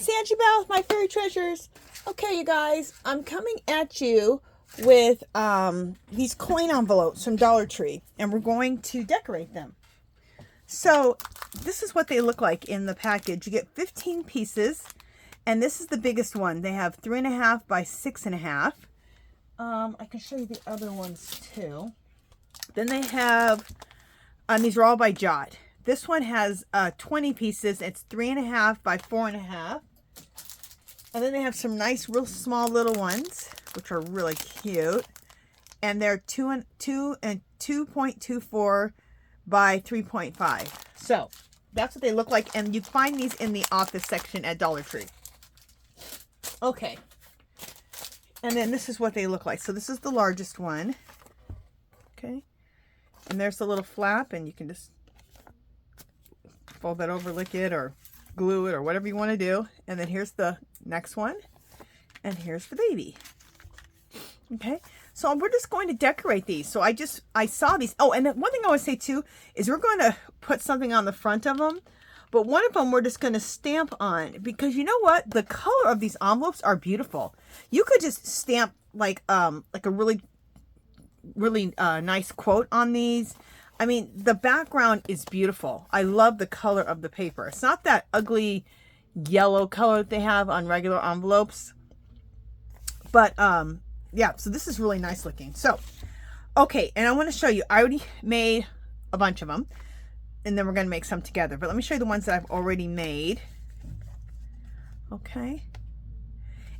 it's Angie Bell, my fairy treasures. Okay, you guys, I'm coming at you with these coin envelopes from Dollar Tree, and we're going to decorate them. So this is what they look like in the package. You get 15 pieces, and this is the biggest one. They have 3.5 by 6.5. I can show you the other ones too. Then they have, these are all by Jot. This one has 20 pieces. It's 3.5 by 4.5. And then they have some nice, real small little ones, which are really cute. And they're 2.24 by 3.5. So that's what they look like. And you find these in the office section at Dollar Tree. Okay. And then this is what they look like. So this is the largest one. Okay. And there's the little flap, and you can just fold that over, lick it, or glue it, or whatever you want to do. And then here's the next one, and here's the baby. Okay, so we're just going to decorate these. So I saw these. Oh, and one thing I want to say too is we're going to put something on the front of them, but one of them we're just going to stamp on, because you know what, the color of these envelopes are beautiful. You could just stamp like a really nice quote on these. I mean, the background is beautiful. I love the color of the paper. It's not that ugly yellow color that they have on regular envelopes. But, yeah, so this is really nice looking. So, okay, and I want to show you. I already made a bunch of them, and then we're going to make some together. But let me show you the ones that I've already made. Okay.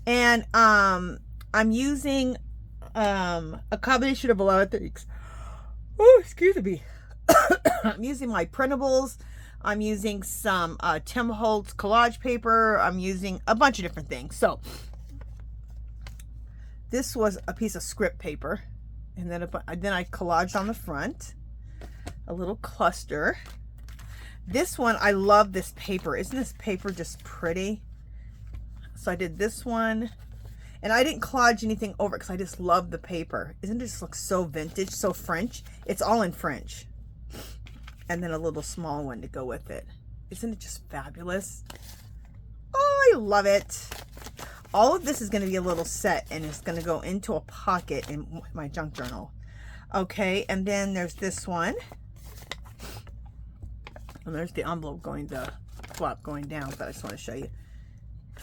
And I'm using a combination of a lot of things. Oh, excuse me. I'm using my printables. I'm using some Tim Holtz collage paper. I'm using a bunch of different things. So this was a piece of script paper, and then I collaged on the front a little cluster. This one, I love this paper. Isn't this paper just pretty? So I did this one. And I didn't collage anything over it because I just love the paper. Isn't it just looks so vintage, so French? It's all in French. And then a little small one to go with it. Isn't it just fabulous? Oh, I love it. All of this is going to be a little set, and it's going to go into a pocket in my junk journal. Okay, and then there's this one. And there's the envelope going, the flap going down, but I just want to show you.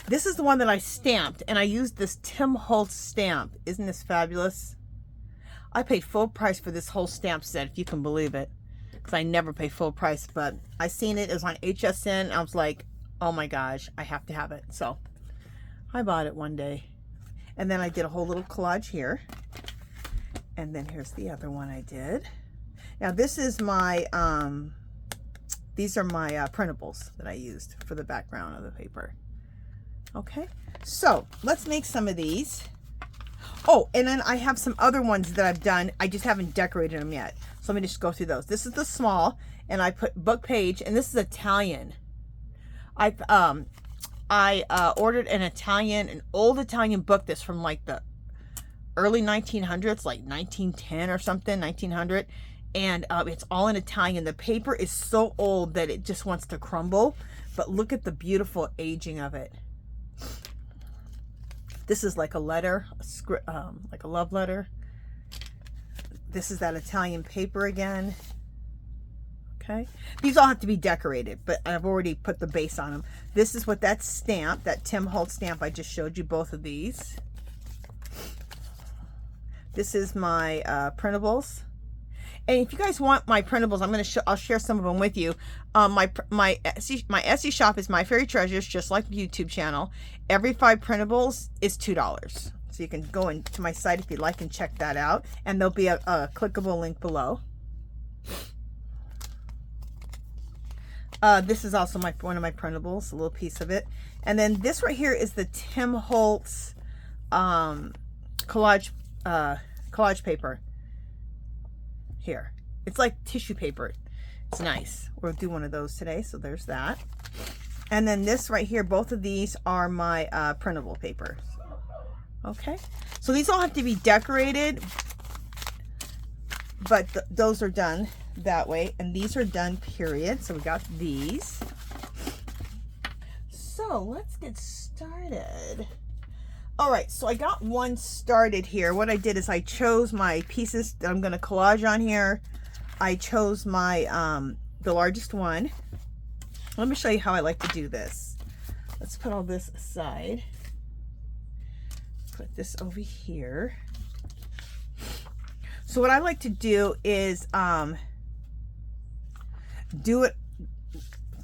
This is the one that I stamped, and I used this Tim Holtz stamp. Isn't this fabulous? I paid full price for this whole stamp set, if you can believe it. Because I never pay full price, but I seen it. It was on HSN, and I was like, oh my gosh, I have to have it. So I bought it one day. And then I did a whole little collage here. And then here's the other one I did. Now this is my, these are my printables that I used for the background of the paper. Okay, so let's make some of these. Oh, and then I have some other ones that I've done. I just haven't decorated them yet. So let me just go through those. This is the small, and I put book page, and this is Italian. I ordered an old Italian book that's from like the early 1900s, like 1910 or something, 1900. And it's all in Italian. The paper is so old that it just wants to crumble. But look at the beautiful aging of it. This is like a letter, a script, like a love letter. This is that Italian paper again. Okay. These all have to be decorated, but I've already put the base on them. This is what that stamp, that Tim Holtz stamp, I just showed you both of these. This is my printables. And if you guys want my printables, I'll share some of them with you. My Etsy shop is My Fairy Treasures, just like the YouTube channel. Every 5 printables is $2. So you can go into my site if you'd like and check that out. And there'll be a clickable link below. This is also one of my printables, a little piece of it. And then this right here is the Tim Holtz collage paper. Here, it's like tissue paper. It's nice. We'll do one of those today, so there's that. And then this right here, both of these are my printable paper. Okay, so these all have to be decorated, but those are done that way, and these are done period. So we got these. So So let's get started. All right, so I got one started here. What I did is I chose my pieces that I'm going to collage on here. I chose my the largest one. Let me show you how I like to do this. Let's put all this aside. Put this over here. So what I like to do is do it.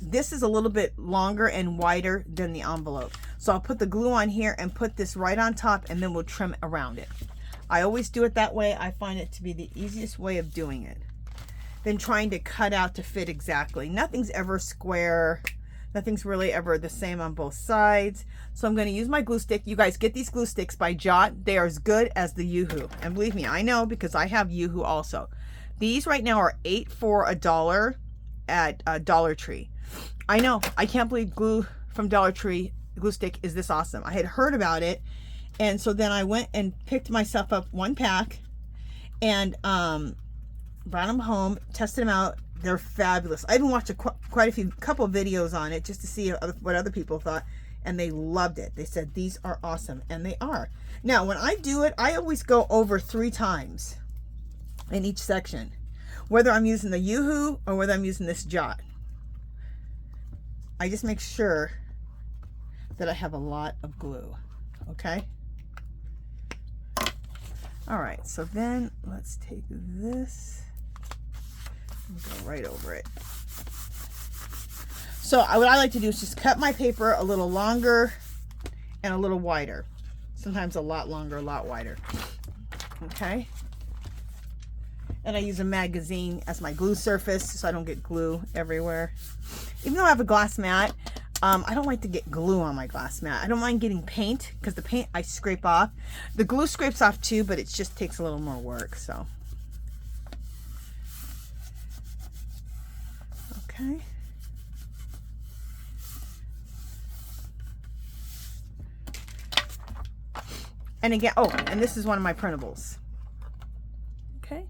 This is a little bit longer and wider than the envelope. So I'll put the glue on here and put this right on top, and then we'll trim around it. I always do it that way. I find it to be the easiest way of doing it than trying to cut out to fit exactly. Nothing's ever square. Nothing's really ever the same on both sides. So I'm going to use my glue stick. You guys get these glue sticks by Jot. They are as good as the Yoo-Hoo. And believe me, I know because I have Yoo-Hoo also. These right now are $8 for $1 at Dollar Tree. I know. I can't believe glue from Dollar Tree glue stick is this awesome. I had heard about it. And so then I went and picked myself up one pack and brought them home, tested them out. They're fabulous. I even watched quite a couple videos on it just to see what other people thought, and they loved it. They said these are awesome, and they are. Now, when I do it, I always go over 3 times in each section, whether I'm using the Yoo-Hoo or whether I'm using this Jot. I just make sure that I have a lot of glue. Okay. All right. So then let's take this. Go right over it. So what I like to do is just cut my paper a little longer and a little wider. Sometimes a lot longer, a lot wider. Okay. And I use a magazine as my glue surface so I don't get glue everywhere. Even though I have a glass mat, I don't like to get glue on my glass mat. I don't mind getting paint because the paint I scrape off. The glue scrapes off too, but it just takes a little more work. So. Okay. And again, oh, and this is one of my printables. Okay.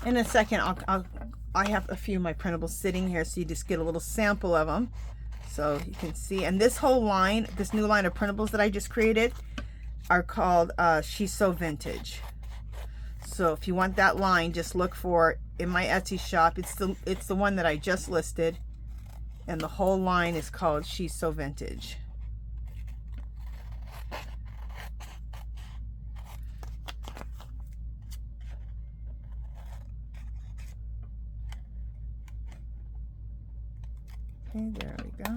In a second, I have a few of my printables sitting here, so you just get a little sample of them, so you can see. And this whole line, this new line of printables that I just created, are called She's So Vintage. So if you want that line, just look for it in my Etsy shop. It's the one that I just listed, and the whole line is called She's So Vintage. Okay, there we go.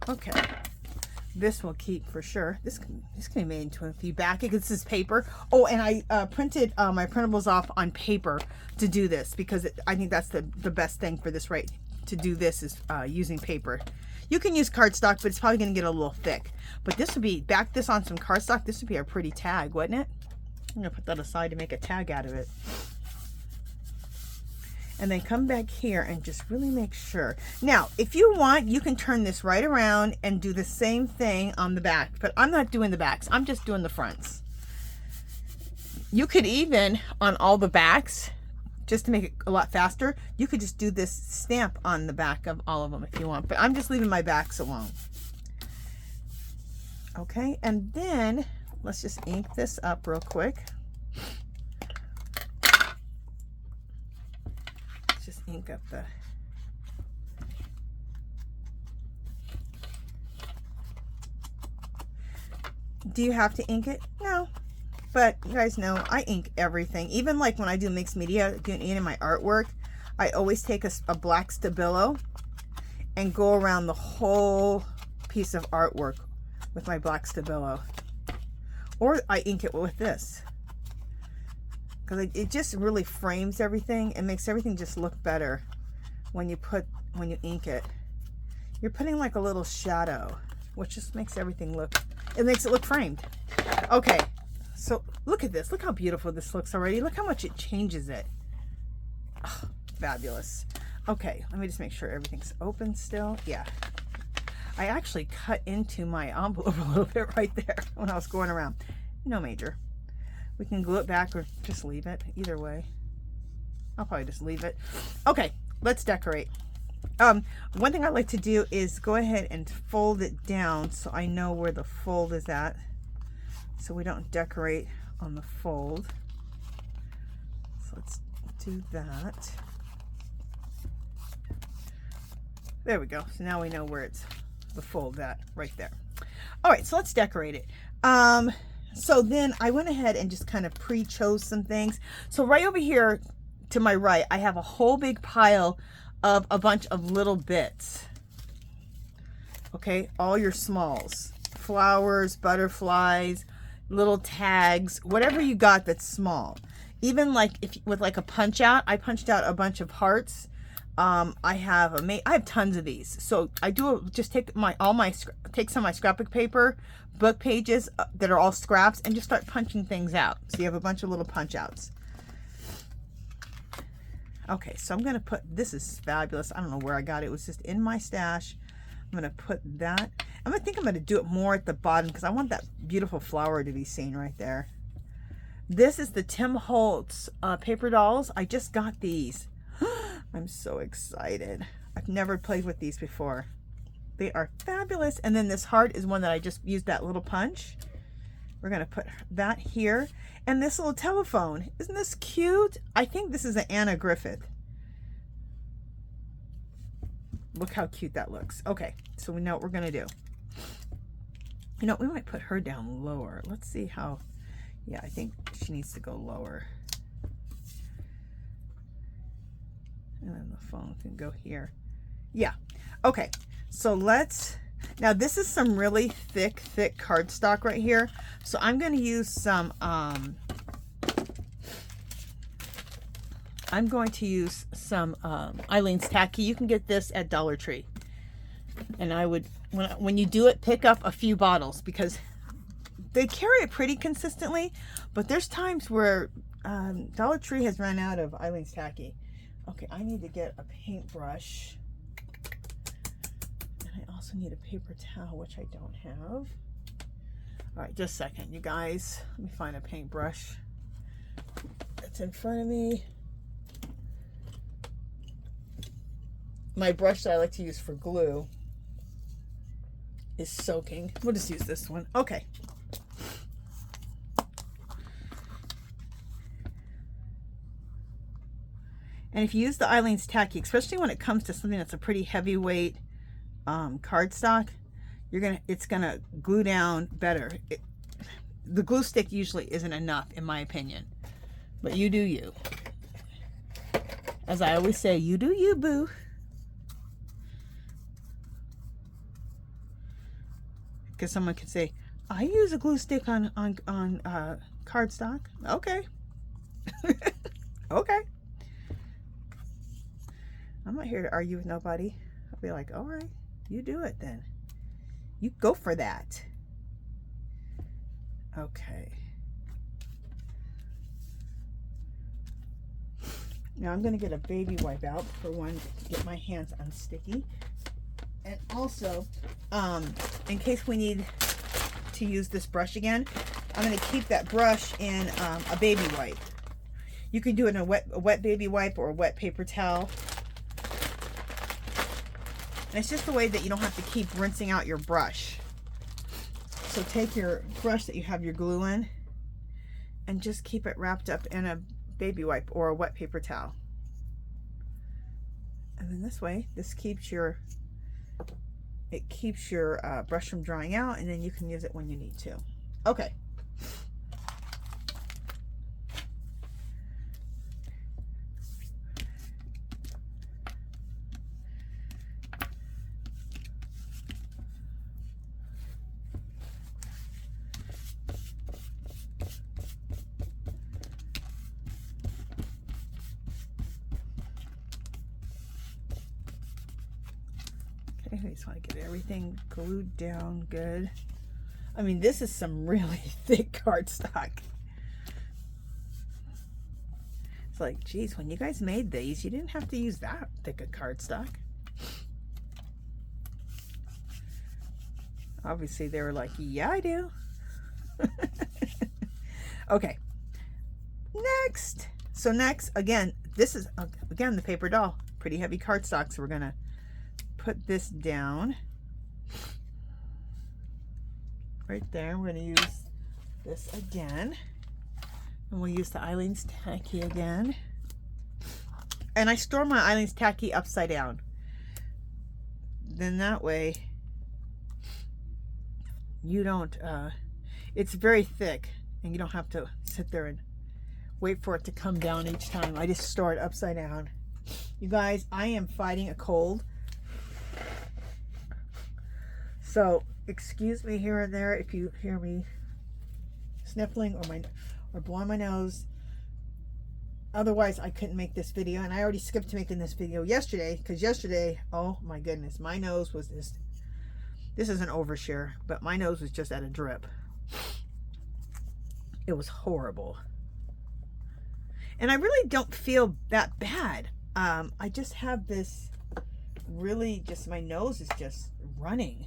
Okay, this will keep for sure. This can be made into a few back. This is paper. Oh, and I printed my printables off on paper to do this because I think that's the best thing for this, right? To do this is using paper. You can use cardstock, but it's probably going to get a little thick. But this would be, back this on some cardstock, this would be a pretty tag, wouldn't it? I'm going to put that aside to make a tag out of it. And then come back here and just really make sure. Now, if you want, you can turn this right around and do the same thing on the back. But I'm not doing the backs. I'm just doing the fronts. You could even, on all the backs, just to make it a lot faster, you could just do this stamp on the back of all of them if you want. But I'm just leaving my backs alone. Okay, and then let's just ink this up real quick. Just ink up the do you have to ink it? No, but you guys know I ink everything. Even like when I do mixed media, doing in my artwork, I always take a black Stabilo and go around the whole piece of artwork with my black Stabilo, or I ink it with this. Because it just really frames everything. It makes everything just look better when you ink it. You're putting like a little shadow, which just makes everything look, it makes it look framed. Okay, so look at this. Look how beautiful this looks already. Look how much it changes it. Oh, fabulous. Okay, let me just make sure everything's open still. Yeah. I actually cut into my envelope a little bit right there when I was going around. No major. We can glue it back or just leave it. Either way. I'll probably just leave it. Okay, let's decorate. One thing I like to do is go ahead and fold it down so I know where the fold is at, so we don't decorate on the fold. So let's do that. There we go. So now we know where it's the fold at, right there. All right, so let's decorate it. So then I went ahead and just kind of pre-chose some things. So right over here to my right, I have a whole big pile of a bunch of little bits. Okay, all your smalls, flowers, butterflies, little tags, whatever you got that's small. Even like if with like a punch out, I punched out a bunch of hearts. I have tons of these. So I do just take take some of my scrapbook paper, book pages that are all scraps, and just start punching things out. So you have a bunch of little punch outs. Okay, so I'm going to put, this is fabulous. I don't know where I got it. It was just in my stash. I'm going to put that. I'm going to do it more at the bottom because I want that beautiful flower to be seen right there. This is the Tim Holtz paper dolls. I just got these. I'm so excited. I've never played with these before. They are fabulous. And then this heart is one that I just used that little punch. We're going to put that here. And this little telephone. Isn't this cute? I think this is an Anna Griffith. Look how cute that looks. Okay, so we know what we're going to do. You know, we might put her down lower. Let's see how... Yeah, I think she needs to go lower. And then the phone can go here. Yeah. Okay, so let's... Now this is some really thick cardstock right here. So I'm going to use some, Eileen's Tacky. You can get this at Dollar Tree. And I would, when you do it, pick up a few bottles because they carry it pretty consistently. But there's times where Dollar Tree has run out of Eileen's Tacky. Okay, I need to get a paintbrush. I also need a paper towel, which I don't have. All right, just a second, you guys. Let me find a paintbrush that's in front of me. My brush that I like to use for glue is soaking. We'll just use this one. Okay. And if you use the Eileen's Tacky, especially when it comes to something that's a pretty heavyweight cardstock, it's gonna glue down better. The glue stick usually isn't enough, in my opinion, but you do you. As I always say, you do you, boo. Because someone could say, I use a glue stick on cardstock. Okay. Okay. I'm not here to argue with nobody. I'll be like, all right, you do it then. You go for that. Okay. Now I'm going to get a baby wipe out for one to get my hands unsticky. And also, in case we need to use this brush again, I'm going to keep that brush in a baby wipe. You can do it in a wet baby wipe or a wet paper towel. And it's just the way that you don't have to keep rinsing out your brush. So take your brush that you have your glue in and just keep it wrapped up in a baby wipe or a wet paper towel. And then this way, this keeps your brush from drying out, and then you can use it when you need to. Okay. I just want to get everything glued down good. I mean, this is some really thick cardstock. It's like, geez, when you guys made these, you didn't have to use that thick of cardstock. Obviously, they were like, yeah, I do. Okay, Next. So next, again, this is, again, the paper doll. Pretty heavy cardstock. So we're going to put this down. Right there. We're going to use this again. And we'll use the Eileen's Tacky again. And I store my Eileen's Tacky upside down. Then that way, you don't, it's very thick. And you don't have to sit there and wait for it to come down each time. I just store it upside down. You guys, I am fighting a cold. So, excuse me here and there if you hear me sniffling or blowing my nose. Otherwise, I couldn't make this video. And I already skipped to making this video yesterday. Because yesterday, oh my goodness, my nose was just... This is an overshare. But my nose was just at a drip. It was horrible. And I really don't feel that bad. I just have this really just... My nose is just running.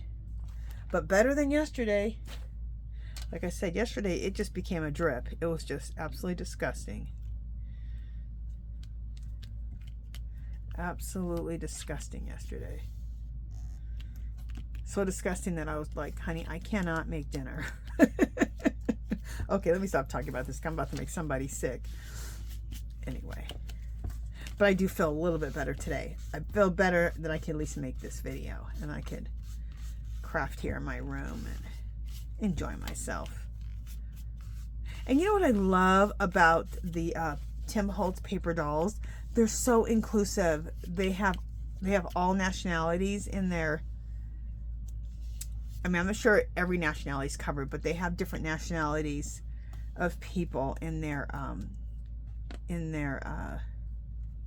But better than yesterday. Like I said, yesterday it just became a drip. It was just absolutely disgusting. Absolutely disgusting yesterday. So disgusting that I was like, honey, I cannot make dinner. Okay, let me stop talking about this. I'm about to make somebody sick. Anyway. But I do feel a little bit better today. I feel better that I can at least make this video. And I could craft here in my room and enjoy myself. And you know what I love about the Tim Holtz paper dolls? They're so inclusive. They have all nationalities in their... I mean, I'm not sure every nationality is covered, but they have different nationalities of people in their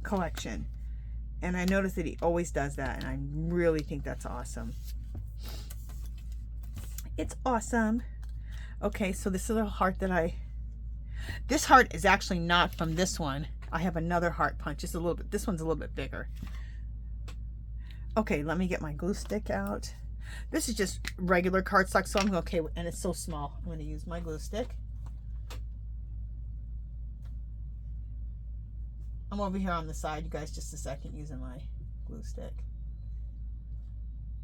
collection. And I noticed that he always does that, and I really think that's awesome. It's awesome. Okay, so this little heart that this heart is actually not from this one. I have another heart punch. Just a little bit. This one's a little bit bigger. Okay, let me get my glue stick out. This is just regular cardstock, so I'm okay, and it's so small. I'm going to use my glue stick. I'm over here on the side, you guys, just a second, using my glue stick.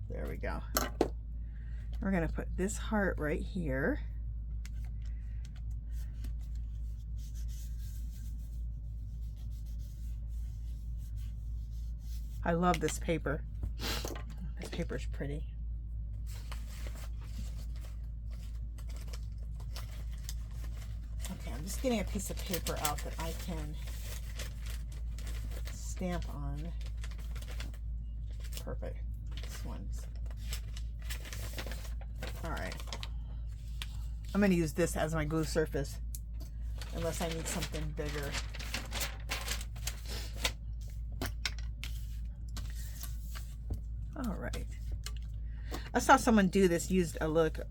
There we go. We're going to put this heart right here. I love this paper. This paper is pretty. Okay, I'm just getting a piece of paper out that I can stamp on. Perfect. This one's... Alright. I'm going to use this as my glue surface. Unless I need something bigger. Alright. I saw someone do this, used a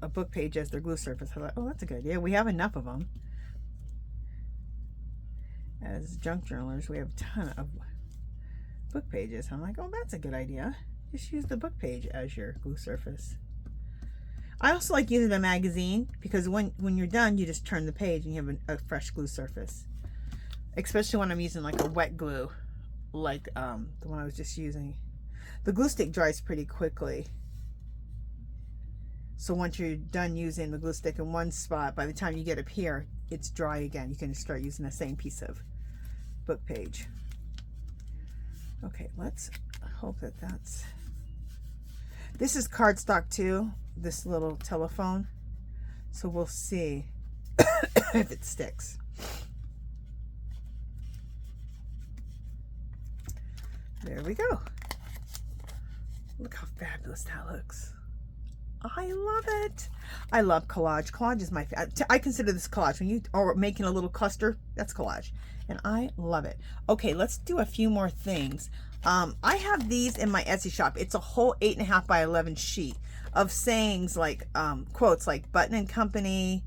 book page as their glue surface. I thought, oh, that's a good idea. We have enough of them. As junk journalers, we have a ton of book pages. I'm like, oh, that's a good idea. Just use the book page as your glue surface. I also like using a magazine because when you're done, you just turn the page and you have a fresh glue surface. Especially when I'm using like a wet glue, like the one I was just using. The glue stick dries pretty quickly. So once you're done using the glue stick in one spot, by the time you get up here, it's dry again. You can start using the same piece of book page. Okay, let's hope that that's... This is cardstock too, this little telephone. So we'll see if it sticks. There we go. Look how fabulous that looks. I love it. I love collage. Collage is my favorite. I consider this collage. When you are making a little cluster, that's collage. And I love it. Okay, let's do a few more things. I have these in my Etsy shop. It's a whole 8.5 by 11 sheet of sayings like, quotes like Button and Company,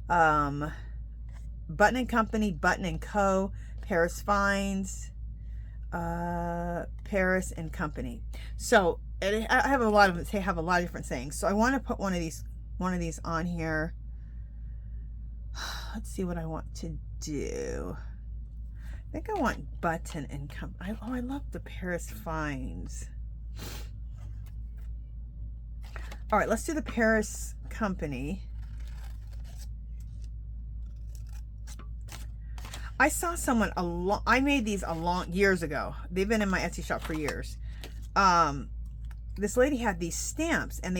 Button and Co, Paris Finds, Paris and Company. So I have a lot of different sayings. So I want to put one of these on here. Let's see what I want to do? I think I want button and I love the Paris Finds. All right, let's do the Paris Company. I saw someone I made these years ago. They've been in my Etsy shop for years. This lady had these stamps, and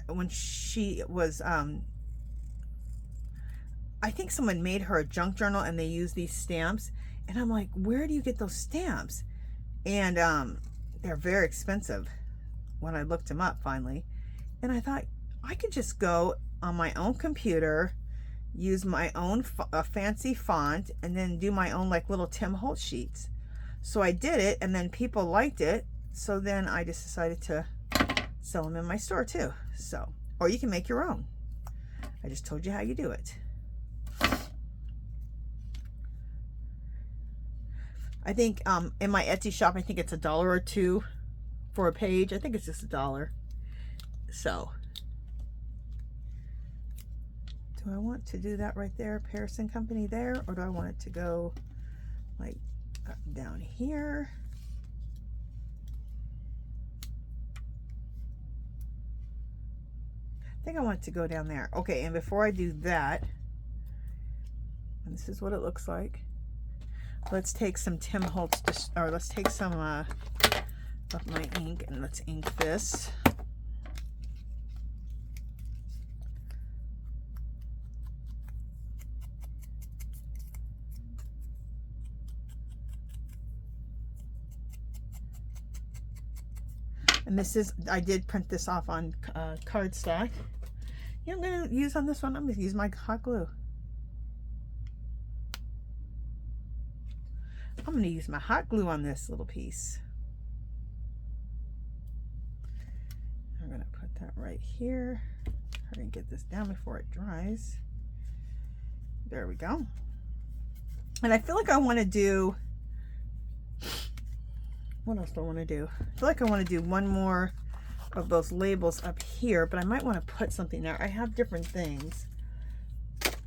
when she was I think someone made her a junk journal and they used these stamps, and I'm like, where do you get those stamps? And they're very expensive when I looked them up finally. And I thought I could just go on my own computer, use my own fancy font, and then do my own like little Tim Holtz sheets. So I did it, and then people liked it. So then I just decided to sell them in my store too. So, or you can make your own. I just told you how you do it. I think in my Etsy shop, I think it's $1 or $2 for a page. I think it's just $1. So, do I want to do that right there, Paris & Company there, or do I want it to go like down here? I think I want it to go down there. Okay, and before I do that, and this is what it looks like. Let's take some Tim Holtz, or let's take some of my ink, and let's ink this. And this is, I did print this off on cardstock. You know what I'm going to use on this one? I'm going to use my hot glue. I'm going to use my hot glue on this little piece. I'm going to put that right here. Hurry and get this down before it dries. There we go. And I feel like I want to do, what else do I want to do? I feel like I want to do one more of those labels up here, but I might want to put something there. I have different things.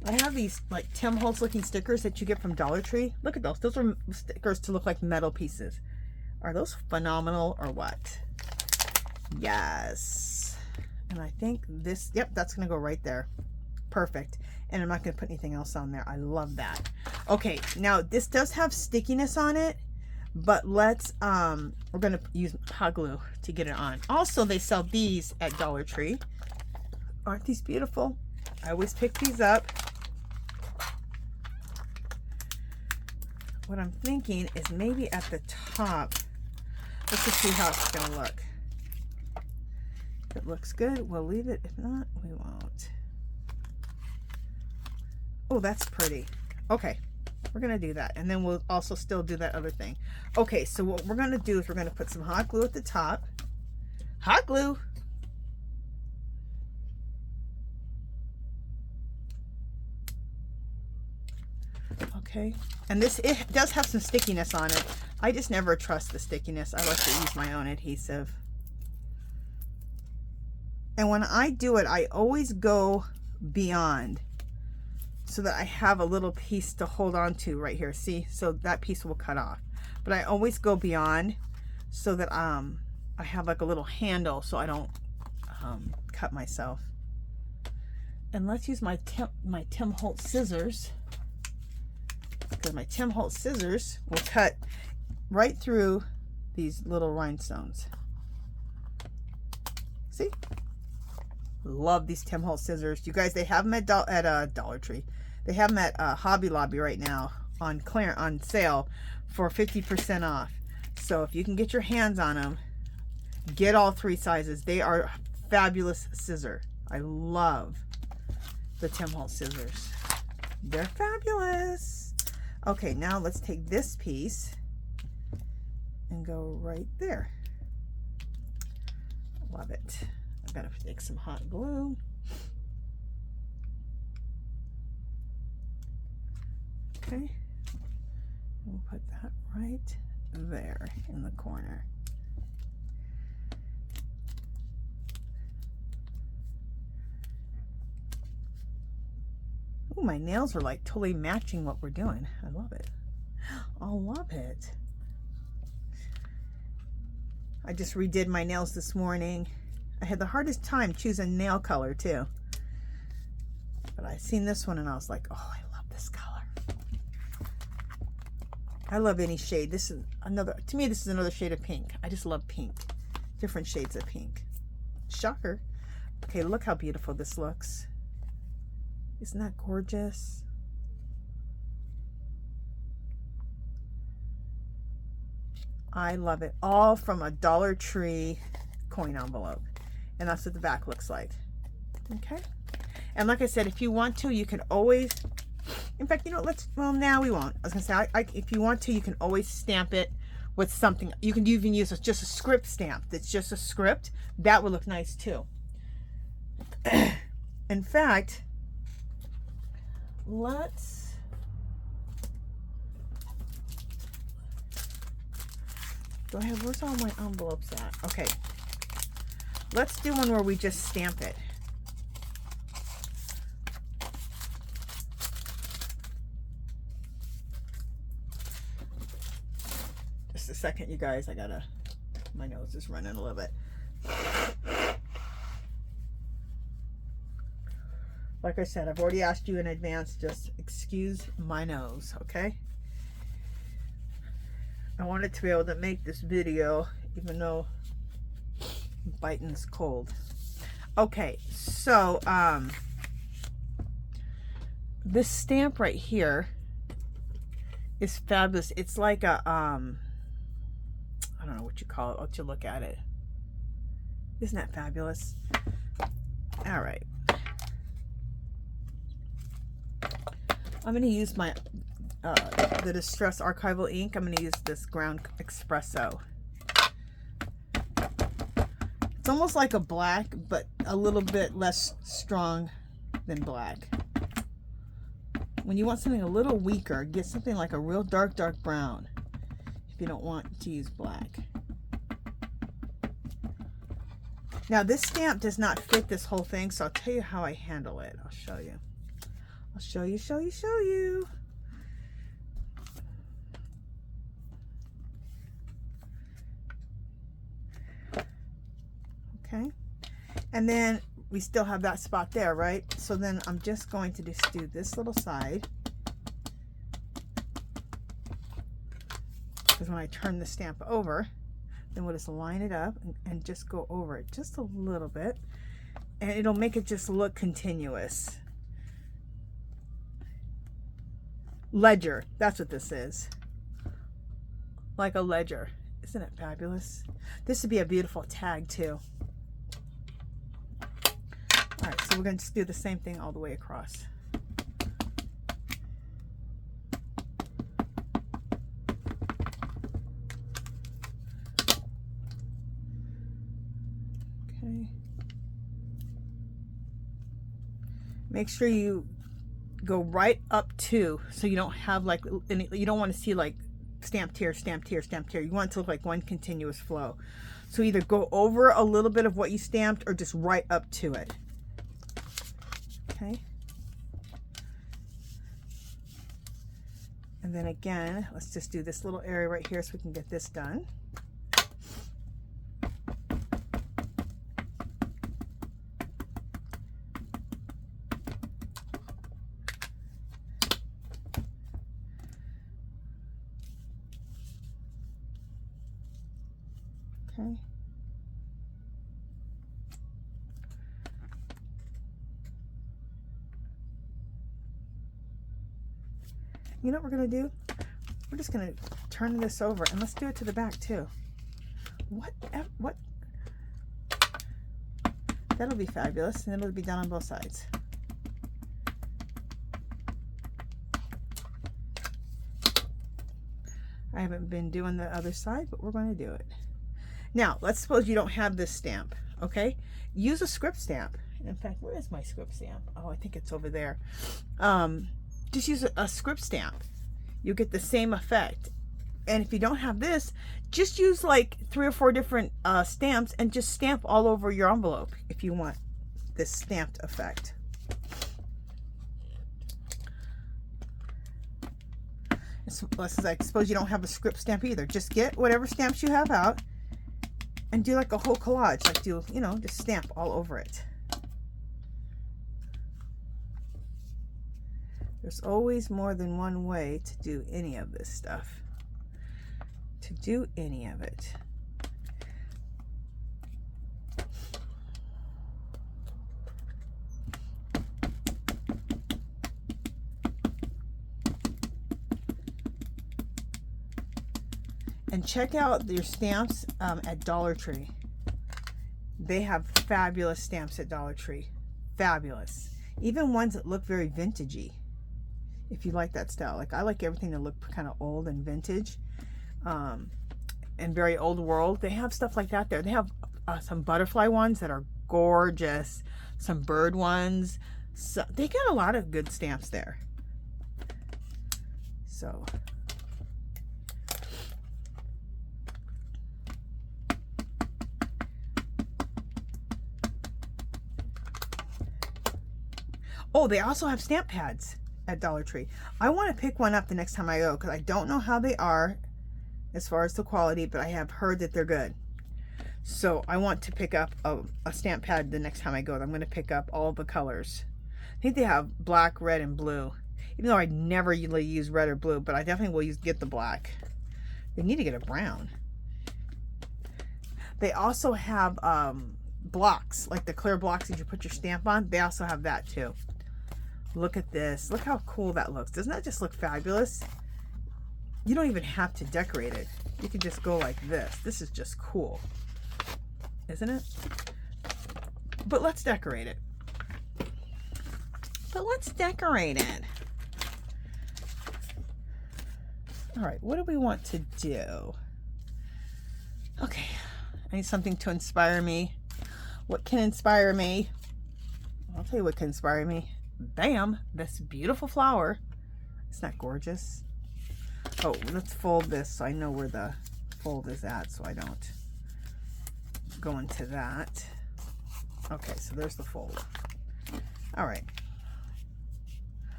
I have these like Tim Holtz looking stickers that you get from Dollar Tree. Look at those. Those are stickers to look like metal pieces. Are those phenomenal or what? Yes. And I think this, yep, that's going to go right there. Perfect. And I'm not going to put anything else on there. I love that. Okay, now this does have stickiness on it, but let's, we're going to use hot glue to get it on. Also, they sell these at Dollar Tree. Aren't these beautiful? I always pick these up. What I'm thinking is maybe at the top, let's just see how it's going to look. If it looks good, we'll leave it. If not, we won't. Oh, that's pretty. Okay, we're going to do that. And then we'll also still do that other thing. Okay, so what we're going to do is we're going to put some hot glue at the top. Hot glue. Okay, and this, it does have some stickiness on it. I just never trust the stickiness. I like to use my own adhesive. And when I do it, I always go beyond so that I have a little piece to hold on to right here. See, so that piece will cut off. But I always go beyond so that I have like a little handle so I don't cut myself. And let's use my Tim Holtz scissors, because my Tim Holtz scissors will cut right through these little rhinestones. See? Love these Tim Holtz scissors. You guys, they have them at Dollar Tree. They have them at Hobby Lobby right now on sale for 50% off. So if you can get your hands on them, get all 3 sizes. They are fabulous scissor. I love the Tim Holtz scissors. They're fabulous. Okay, now let's take this piece and go right there. Love it. I'm gonna take some hot glue. Okay, we'll put that right there in the corner. Ooh, my nails are like totally matching what we're doing. I love it. I love it. I just redid my nails this morning. I had the hardest time choosing nail color too. But I seen this one and I was like, oh, I love this color. I love any shade. This is another, to me, this is another shade of pink. I just love pink. Different shades of pink. Shocker. Okay, look how beautiful this looks. Isn't that gorgeous? I love it. All from a Dollar Tree coin envelope. And that's what the back looks like. Okay. And like I said, if you want to, you can always, in fact, you know, well, now we won't. I was going to say, if you want to, you can always stamp it with something. You can even use just a script stamp. That's just a script. That would look nice too. In fact, let's, do I have, where's all my envelopes at? Okay. Let's do one where we just stamp it. Just a second, you guys. My nose is running a little bit. Like I said, I've already asked you in advance, just excuse my nose, okay? I wanted to be able to make this video, even though biting's cold. Okay, so this stamp right here is fabulous. It's like a I don't know what you call it. Let you look at it. Isn't that fabulous? All right, I'm going to use my the Distress Archival ink. I'm going to use this Ground Espresso. It's almost like a black, but a little bit less strong than black. When you want something a little weaker, get something like a real dark brown if you don't want to use black. Now this stamp does not fit this whole thing, so I'll tell you how I handle it. I'll show you. I'll show you. Okay, and then we still have that spot there, right? So then I'm just going to just do this little side, because when I turn the stamp over, then we'll just line it up and just go over it just a little bit, and it'll make it just look continuous. Ledger, that's what this is, like a ledger. Isn't it fabulous? This would be a beautiful tag too. All right, so we're going to just do the same thing all the way across. Okay. Make sure you go right up to, so you don't have like, you don't want to see like stamped here, stamped here, stamped here. You want it to look like one continuous flow. So either go over a little bit of what you stamped or just right up to it. Okay. And then again, let's just do this little area right here so we can get this done. Okay. You know what we're going to do? We're just going to turn this over, and let's do it to the back too. What? That'll be fabulous, and it'll be done on both sides. I haven't been doing the other side, but we're going to do it. Now, let's suppose you don't have this stamp, okay? Use a script stamp. In fact, where is my script stamp? Oh, I think it's over there. Just use a script stamp. You'll get the same effect. And if you don't have this, just use like 3 or 4 different stamps and just stamp all over your envelope if you want this stamped effect. I suppose you don't have a script stamp either. Just get whatever stamps you have out and do like a whole collage, like do, you know, just stamp all over it. There's always more than one way to do any of this stuff. To do any of it. And check out your stamps at Dollar Tree. They have fabulous stamps at Dollar Tree. Fabulous. Even ones that look very vintagey. If you like that style. Like I like everything that look kind of old and vintage. And very old world. They have stuff like that there. They have some butterfly ones that are gorgeous. Some bird ones. So they got a lot of good stamps there. So... Oh, they also have stamp pads at Dollar Tree. I want to pick one up the next time I go because I don't know how they are as far as the quality, but I have heard that they're good. So I want to pick up a stamp pad the next time I go. I'm going to pick up all the colors. I think they have black, red, and blue. Even though I never usually use red or blue, but I definitely will get the black. They need to get a brown. They also have blocks, like the clear blocks that you put your stamp on. They also have that too. Look at this. Look how cool that looks. Doesn't that just look fabulous? You don't even have to decorate it. You can just go like this. This is just cool. Isn't it? But let's decorate it. All right, what do we want to do? Okay, I need something to inspire me. What can inspire me? I'll tell you what can inspire me. Bam, this beautiful flower. Isn't that gorgeous? Oh, let's fold this so I know where the fold is at so I don't go into that. Okay, so there's the fold. All right.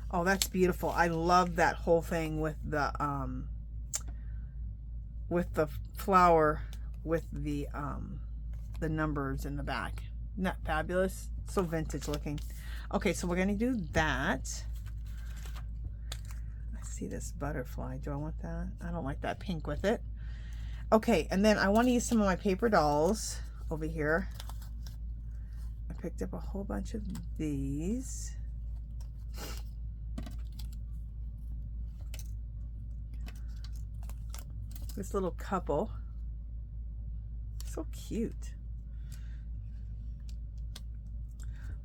Oh, that's beautiful. I love that whole thing with the flower with the numbers in the back. Isn't that fabulous? So vintage looking. Okay, so we're going to do that. I see this butterfly. Do I want that? I don't like that pink with it. Okay, and then I want to use some of my paper dolls over here. I picked up a whole bunch of these. This little couple. So cute.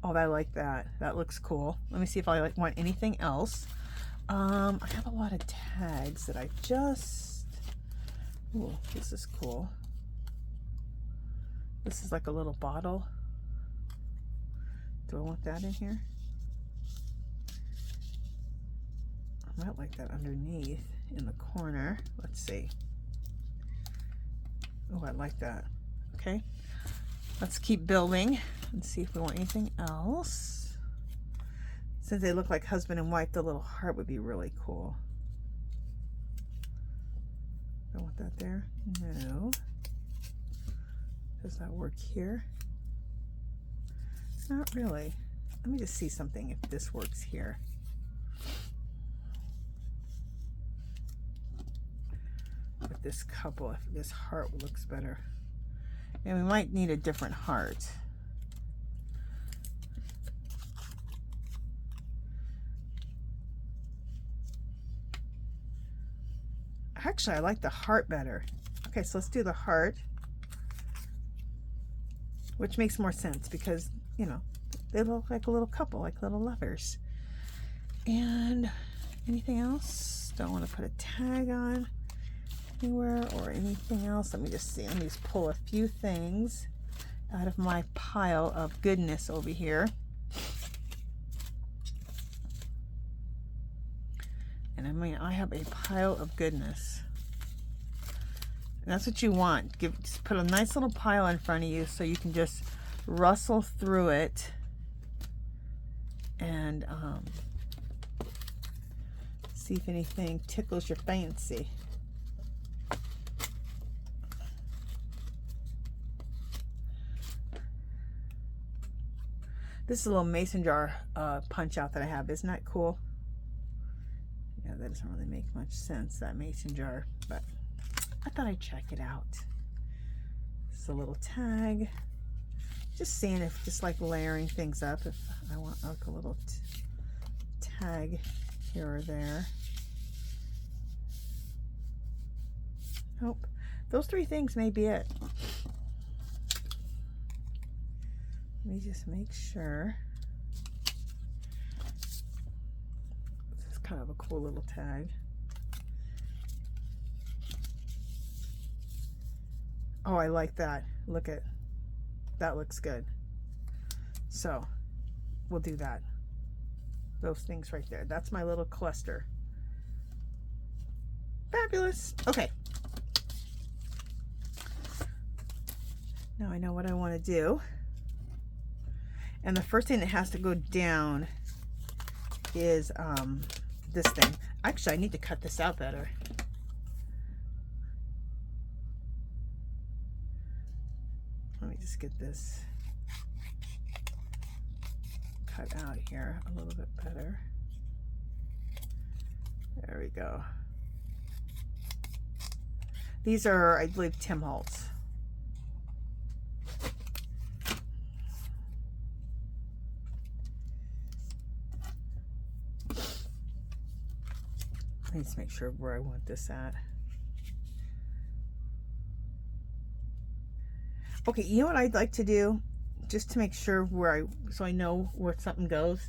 Oh, I like that. That looks cool. Let me see if I want anything else. I have a lot of tags that I just... Ooh, this is cool. This is like a little bottle. Do I want that in here? I might like that underneath in the corner. Let's see. Oh, I like that. Okay. Let's keep building and see if we want anything else. Since they look like husband and wife, the little heart would be really cool. Don't want that there? No. Does that work here? Not really. Let me just see something if this works here. With this couple, if this heart looks better. And we might need a different heart. Actually, I like the heart better. Okay, so let's do the heart. Which makes more sense because, you know, they look like a little couple, like little lovers. And anything else? Don't want to put a tag on anywhere or anything else. Let me just see. Let me just pull a few things out of my pile of goodness over here. And I mean, I have a pile of goodness. And that's what you want. Just put a nice little pile in front of you so you can just rustle through it and See if anything tickles your fancy. This is a little mason jar punch out that I have. Isn't that cool? Yeah, that doesn't really make much sense, that mason jar, but I thought I'd check it out. It's a little tag. Just seeing if, just like layering things up, if I want like a little tag here or there. Nope. Those three things may be it. Let me just make sure. This is kind of a cool little tag. Oh, I like that. Look at that, looks good. So we'll do that. Those things right there. That's my little cluster. Fabulous. Okay. Now I know what I want to do. And the first thing that has to go down is this thing. Actually, I need to cut this out better. Let me just get this cut out here a little bit better. There we go. These are, I believe, Tim Holtz. Let me just make sure where I want this at. Okay, you know what I'd like to do, just to make sure where so I know where something goes,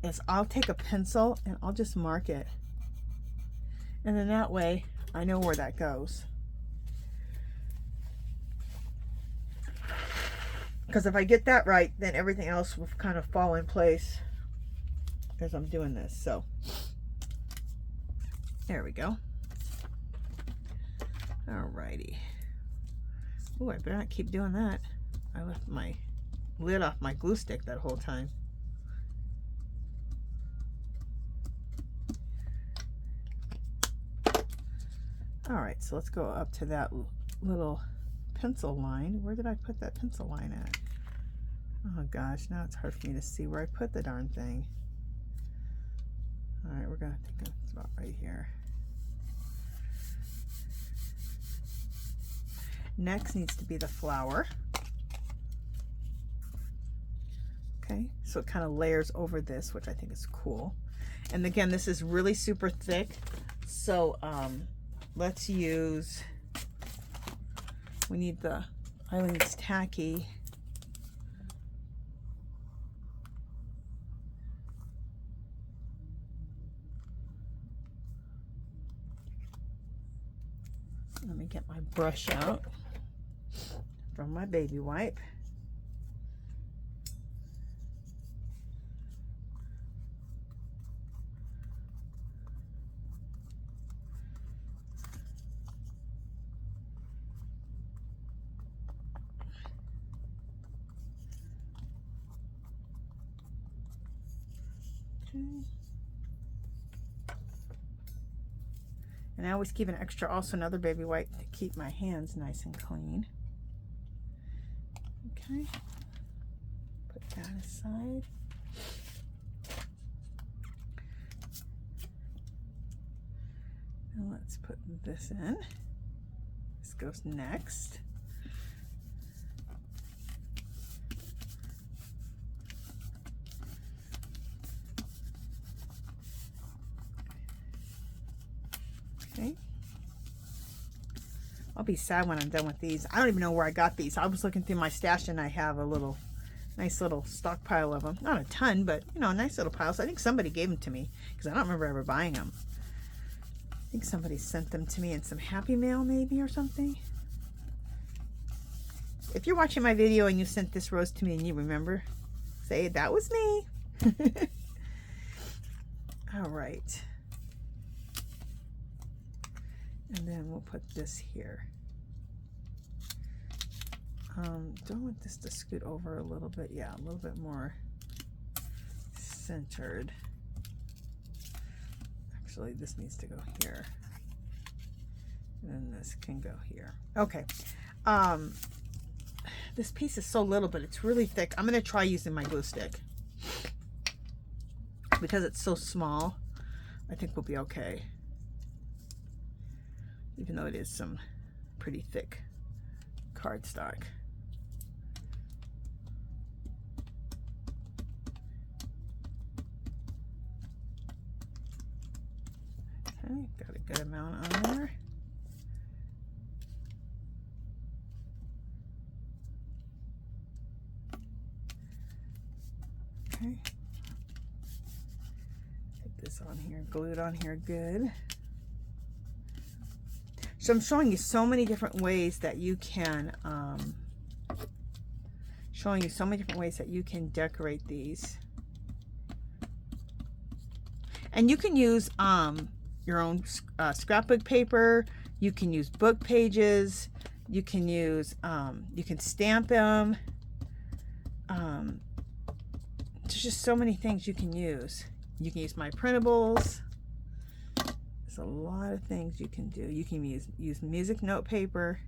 is I'll take a pencil and I'll just mark it. And then that way I know where that goes. Because if I get that right, then everything else will kind of fall in place as I'm doing this. So there we go. Alrighty. Oh, I better not keep doing that. I left my lid off my glue stick that whole time. Alright, so let's go up to that little pencil line. Where did I put that pencil line at? Oh gosh, now it's hard for me to see where I put the darn thing. Alright, we're going to think it's about right here. Next needs to be the flower. Okay, so it kind of layers over this, which I think is cool. And again, this is really super thick. So let's use, we need the Eileen's Tacky. Let me get my brush out from my baby wipe. Okay. And I always keep an extra, also another baby wipe to keep my hands nice and clean. Okay, put that aside. And let's put this in. This goes next. Okay. I'll be sad when I'm done with these. I don't even know where I got these. I was looking through my stash and I have a little, nice little stockpile of them. Not a ton, but you know, a nice little pile. So I think somebody gave them to me because I don't remember ever buying them. I think somebody sent them to me in some Happy Mail maybe or something. If you're watching my video and you sent this rose to me and you remember, say that was me. All right. And then we'll put this here. Do I want this to scoot over a little bit? Yeah, a little bit more centered. Actually, this needs to go here. And then this can go here. Okay. This piece is so little, but it's really thick. I'm going to try using my glue stick. Because it's so small, I think we'll be okay. Even though it is some pretty thick cardstock. Okay, got a good amount on there. Okay. Put this on here, glue it on here good. So I'm showing you so many different ways that you can, decorate these. And you can use your own scrapbook paper. You can use book pages. You can use, you can stamp them. There's just so many things you can use. You can use my printables. There's a lot of things you can do. You can use music note paper.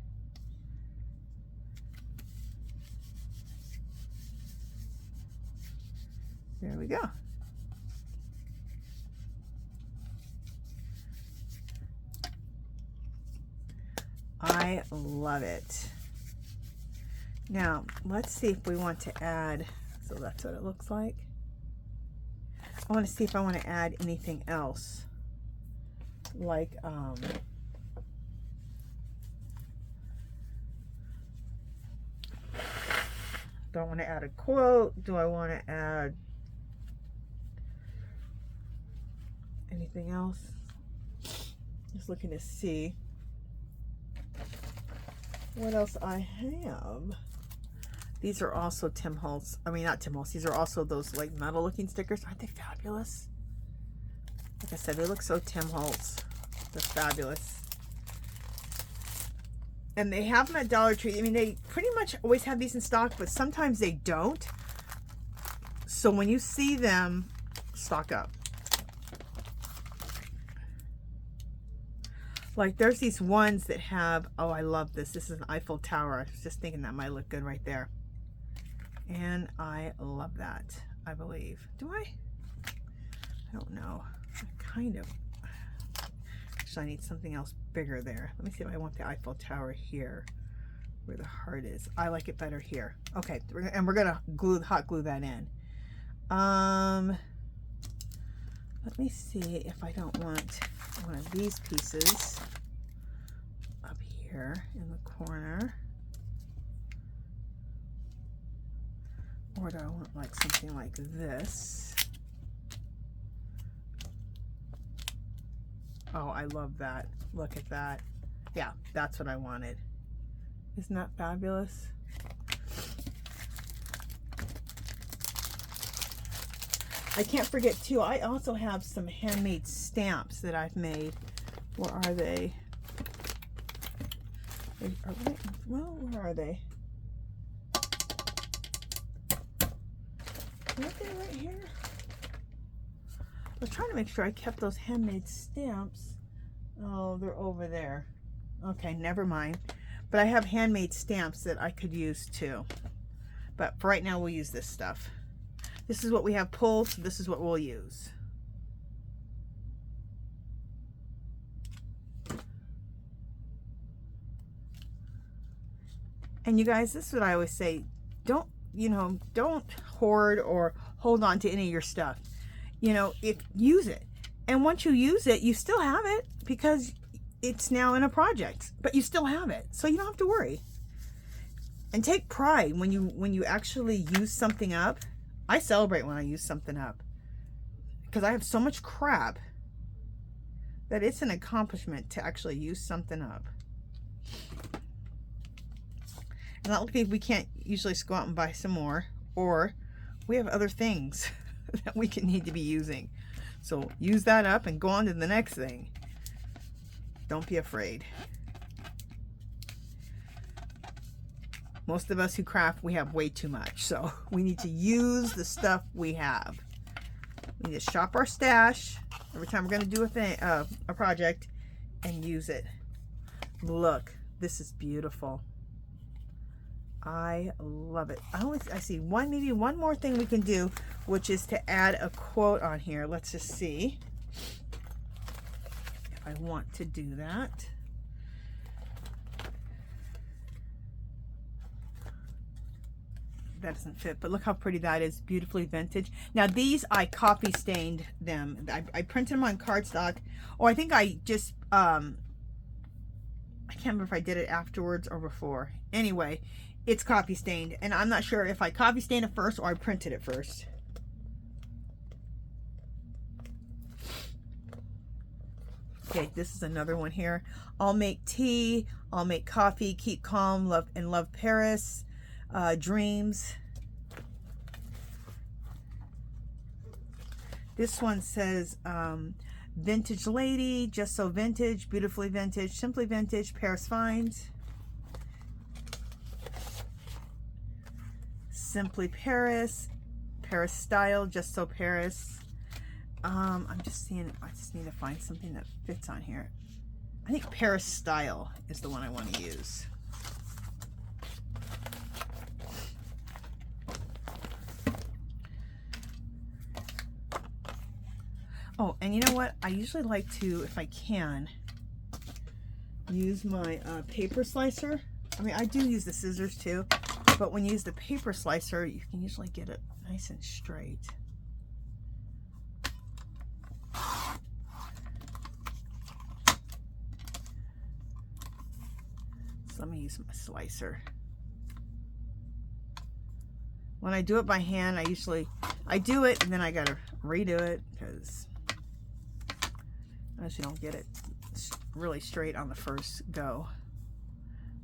There we go. I love it. Now, let's see if we want to add, so that's what it looks like. I want to see if I want to add anything else. Like, do I want to add a quote? Do I want to add anything else? Just looking to see what else I have. These are also Tim Holtz. I mean, not Tim Holtz. These are also those like metal looking stickers. Aren't they fabulous? Like I said, they look so Tim Holtz. They're fabulous. And they have them at Dollar Tree. I mean, they pretty much always have these in stock, but sometimes they don't. So when you see them, stock up. Like there's these ones that have, oh, I love this. This is an Eiffel Tower. I was just thinking that might look good right there. And I love that, I believe. Do I? I don't know. I kind of. Actually, I need something else bigger there. Let me see if I want the Eiffel Tower here, where the heart is. I like it better here. Okay, and we're gonna hot glue that in. Let me see if I don't want one of these pieces up here in the corner. Or do I want like something like this? Oh, I love that. Look at that. Yeah, that's what I wanted. Isn't that fabulous? I can't forget too, I also have some handmade stamps that I've made. Where are they? Well, where are they? Aren't they right here? I was trying to make sure I kept those handmade stamps. Oh, they're over there. Okay, never mind. But I have handmade stamps that I could use too. But for right now, we'll use this stuff. This is what we have pulled, so this is what we'll use. And you guys, this is what I always say. Don't hoard or hold on to any of your stuff. Use it. And once you use it, you still have it because it's now in a project, but you still have it. So you don't have to worry. And take pride when you actually use something up. I celebrate when I use something up because I have so much crap that it's an accomplishment to actually use something up. And that means we can't usually just go out and buy some more, or we have other things that we need to be using. So use that up and go on to the next thing. Don't be afraid. Most of us who craft, we have way too much. So we need to use the stuff we have. We need to shop our stash Every time we're going to do a thing, a project, and use it. Look, this is beautiful. I love it. I see maybe one more thing we can do, which is to add a quote on here. Let's just see if I want to do that. That doesn't fit, but look how pretty that is. Beautifully vintage. Now these, I copy stained them. I printed them on cardstock, or I think I just I can't remember if I did it afterwards or before. Anyway, it's copy stained, and I'm not sure if I copy stained it first or I printed it first. Okay, this is another one here. I'll make tea, I'll make coffee, keep calm, love and love Paris. Dreams. This one says vintage lady, just so vintage, beautifully vintage, simply vintage, Paris finds. Simply Paris, Paris style, just so Paris. I'm just seeing, I just need to find something that fits on here. I think Paris style is the one I want to use. Oh, and you know what? I usually like to, if I can, use my paper slicer. I mean, I do use the scissors too, but when you use the paper slicer, you can usually get it nice and straight. So let me use my slicer. When I do it by hand, I do it and then I gotta redo it because you don't get it really straight on the first go.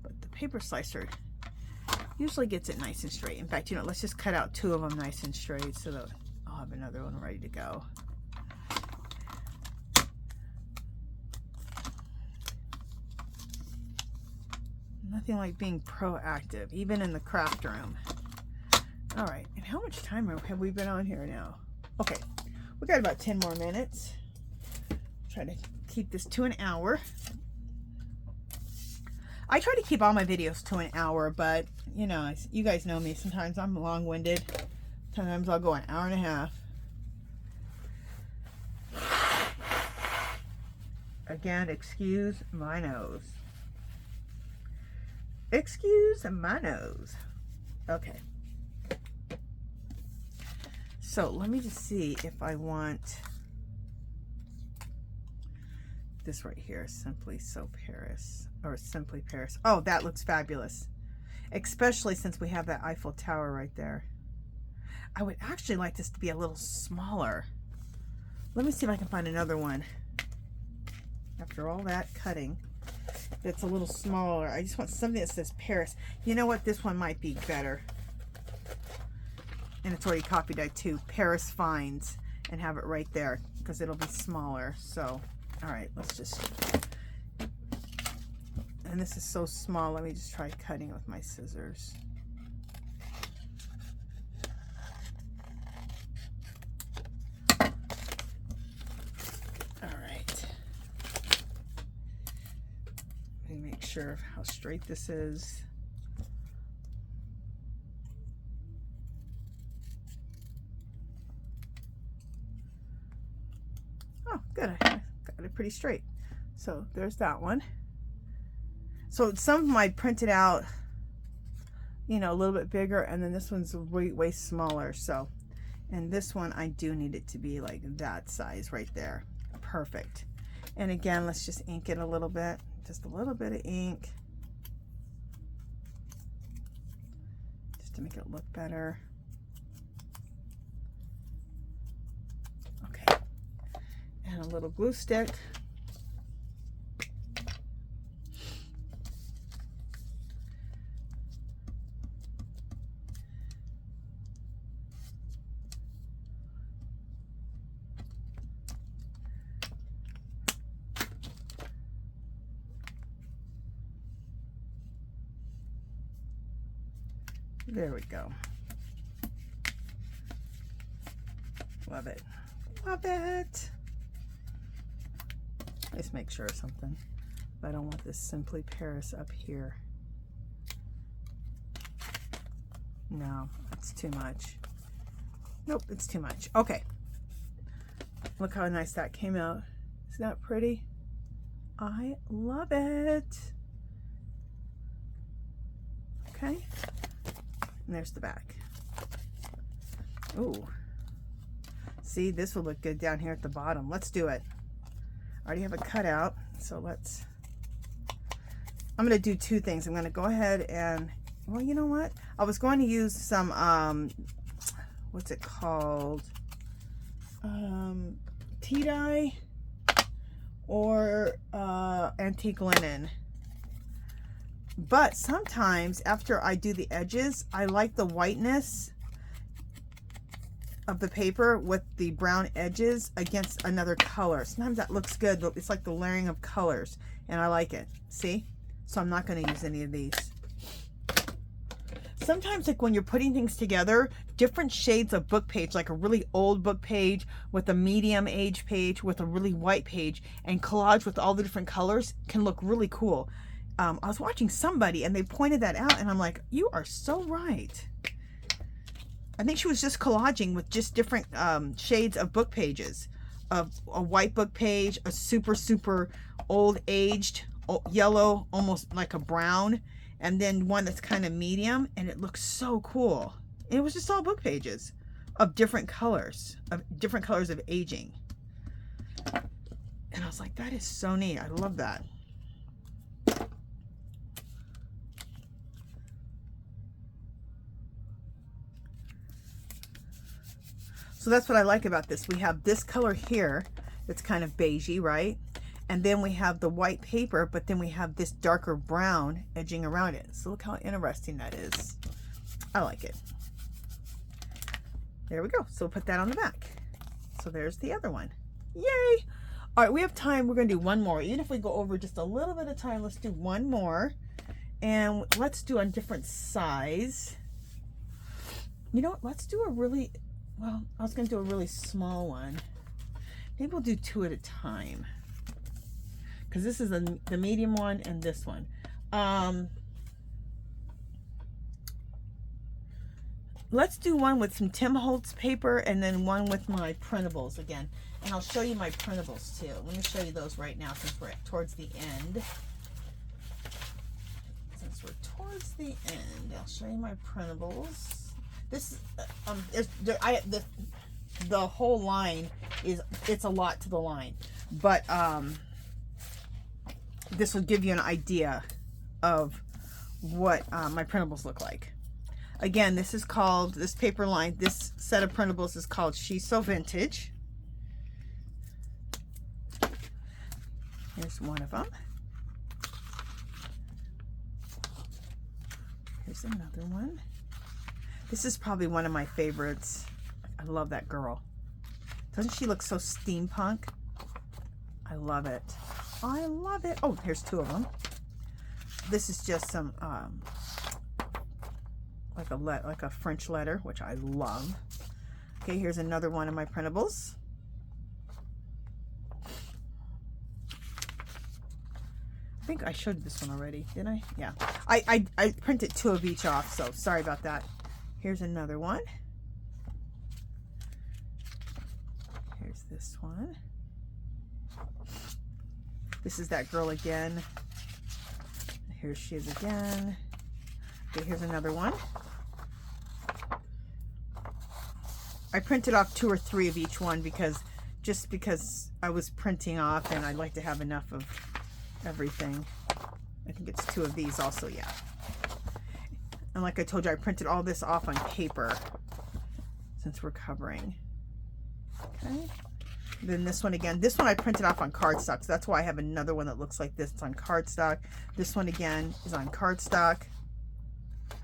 But the paper slicer usually gets it nice and straight. In fact, you know, let's just cut out 2 of them nice and straight so that I'll have another one ready to go. Nothing like being proactive, even in the craft room. All right, and how much time have we been on here now? Okay, we got about 10 more minutes. Try to keep this to an hour. I try to keep all my videos to an hour, but you know, you guys know me. Sometimes I'm long-winded. Sometimes I'll go an hour and a half. Again, excuse my nose. Excuse my nose. Okay. So let me just see if I want this right here, Simply So Paris, or Simply Paris. Oh, that looks fabulous, especially since we have that Eiffel Tower right there. I would actually like this to be a little smaller. Let me see if I can find another one. After all that cutting, that's a little smaller. I just want something that says Paris. You know what? This one might be better. And it's already copied too. Paris finds, and have it right there because it'll be smaller. So, all right, let's just. And this is so small. Let me just try cutting with my scissors. All right. Let me make sure of how straight this is. Oh, good. I got it pretty straight. So there's that one. So some of them I printed out, you know, a little bit bigger, and then this one's way smaller. So, and this one I do need it to be like that size right there. Perfect. And again, let's just ink it a little bit. Just a little bit of ink. Just to make it look better. Okay. And a little glue stick. There we go. Love it. Love it. Let's make sure of something. I don't want this Simply Paris up here. No, it's too much. Nope, it's too much. Okay. Look how nice that came out. Isn't that pretty? I love it. Okay. And there's the back. Ooh. See, this will look good down here at the bottom. Let's do it. I already have a cutout, so let's... I'm going to do two things. I'm going to go ahead and... Well, you know what? I was going to use some, what's it called? Tea dye or antique linen. But sometimes after I do the edges, I like the whiteness of the paper with the brown edges against another color. Sometimes that looks good. It's like the layering of colors, and I like it. See? So I'm not going to use any of these. Sometimes, like when you're putting things together, different shades of book page, like a really old book page with a medium age page with a really white page, and collage with all the different colors can look really cool. I was watching somebody and they pointed that out, and I'm like, you are so right. I think she was just collaging with just different shades of book pages. A white book page, a super old aged yellow, almost like a brown, and then one that's kind of medium, and it looks so cool. And it was just all book pages of different colors of aging. And I was like, that is so neat. I love that. So that's what I like about this. We have this color here that's kind of beigey, right? And then we have the white paper, but then we have this darker brown edging around it. So look how interesting that is. I like it. There we go. So we'll put that on the back. So there's the other one. Yay! All right, we have time. We're going to do one more. Even if we go over just a little bit of time, let's do one more. And let's do a different size. You know what? Let's do a really... Well, I was going to do a really small one. Maybe we'll do two at a time. Because this is the medium one and this one. Let's do one with some Tim Holtz paper and then one with my printables again. And I'll show you my printables too. Let me show you those right now since we're towards the end. Since we're towards the end, I'll show you my printables. This the whole line it's a lot to the line, but this will give you an idea of what my printables look like. Again, this is called, this paper line, this set of printables is called She's So Vintage. Here's one of them. Here's another one. This is probably one of my favorites. I love that girl. Doesn't she look so steampunk? I love it. I love it. Oh, here's two of them. This is just some like a French letter, which I love. Okay, here's another one of my printables. I think I showed this one already, didn't I? Yeah. I printed two of each off, so sorry about that. Here's another one. Here's this one. This is that girl again. Here she is again. Okay, here's another one. I printed off 2 or 3 of each one because I was printing off and I'd like to have enough of everything. I think it's 2 of these also, yeah. And like I told you, I printed all this off on paper since we're covering. Okay. Then this one again. This one I printed off on cardstock, so that's why I have another one that looks like this. It's on cardstock. This one again is on cardstock.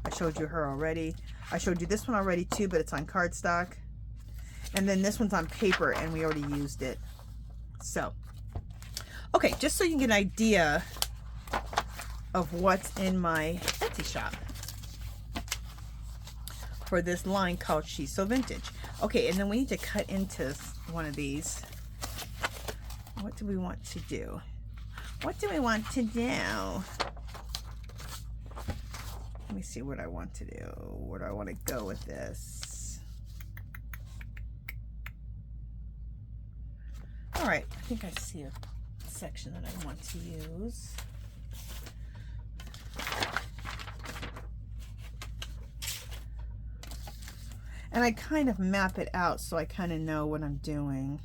I showed you her already. I showed you this one already too, but it's on cardstock. And then this one's on paper, and we already used it. So, okay, just so you can get an idea of what's in my Etsy shop for this line called She's So Vintage. Okay, and then we need to cut into one of these. what do we want to do? What do we want to do? Let me see what I want to do. Where do I want to go with this? All right, I think I see a section that I want to use. And I kind of map it out so I kind of know what I'm doing.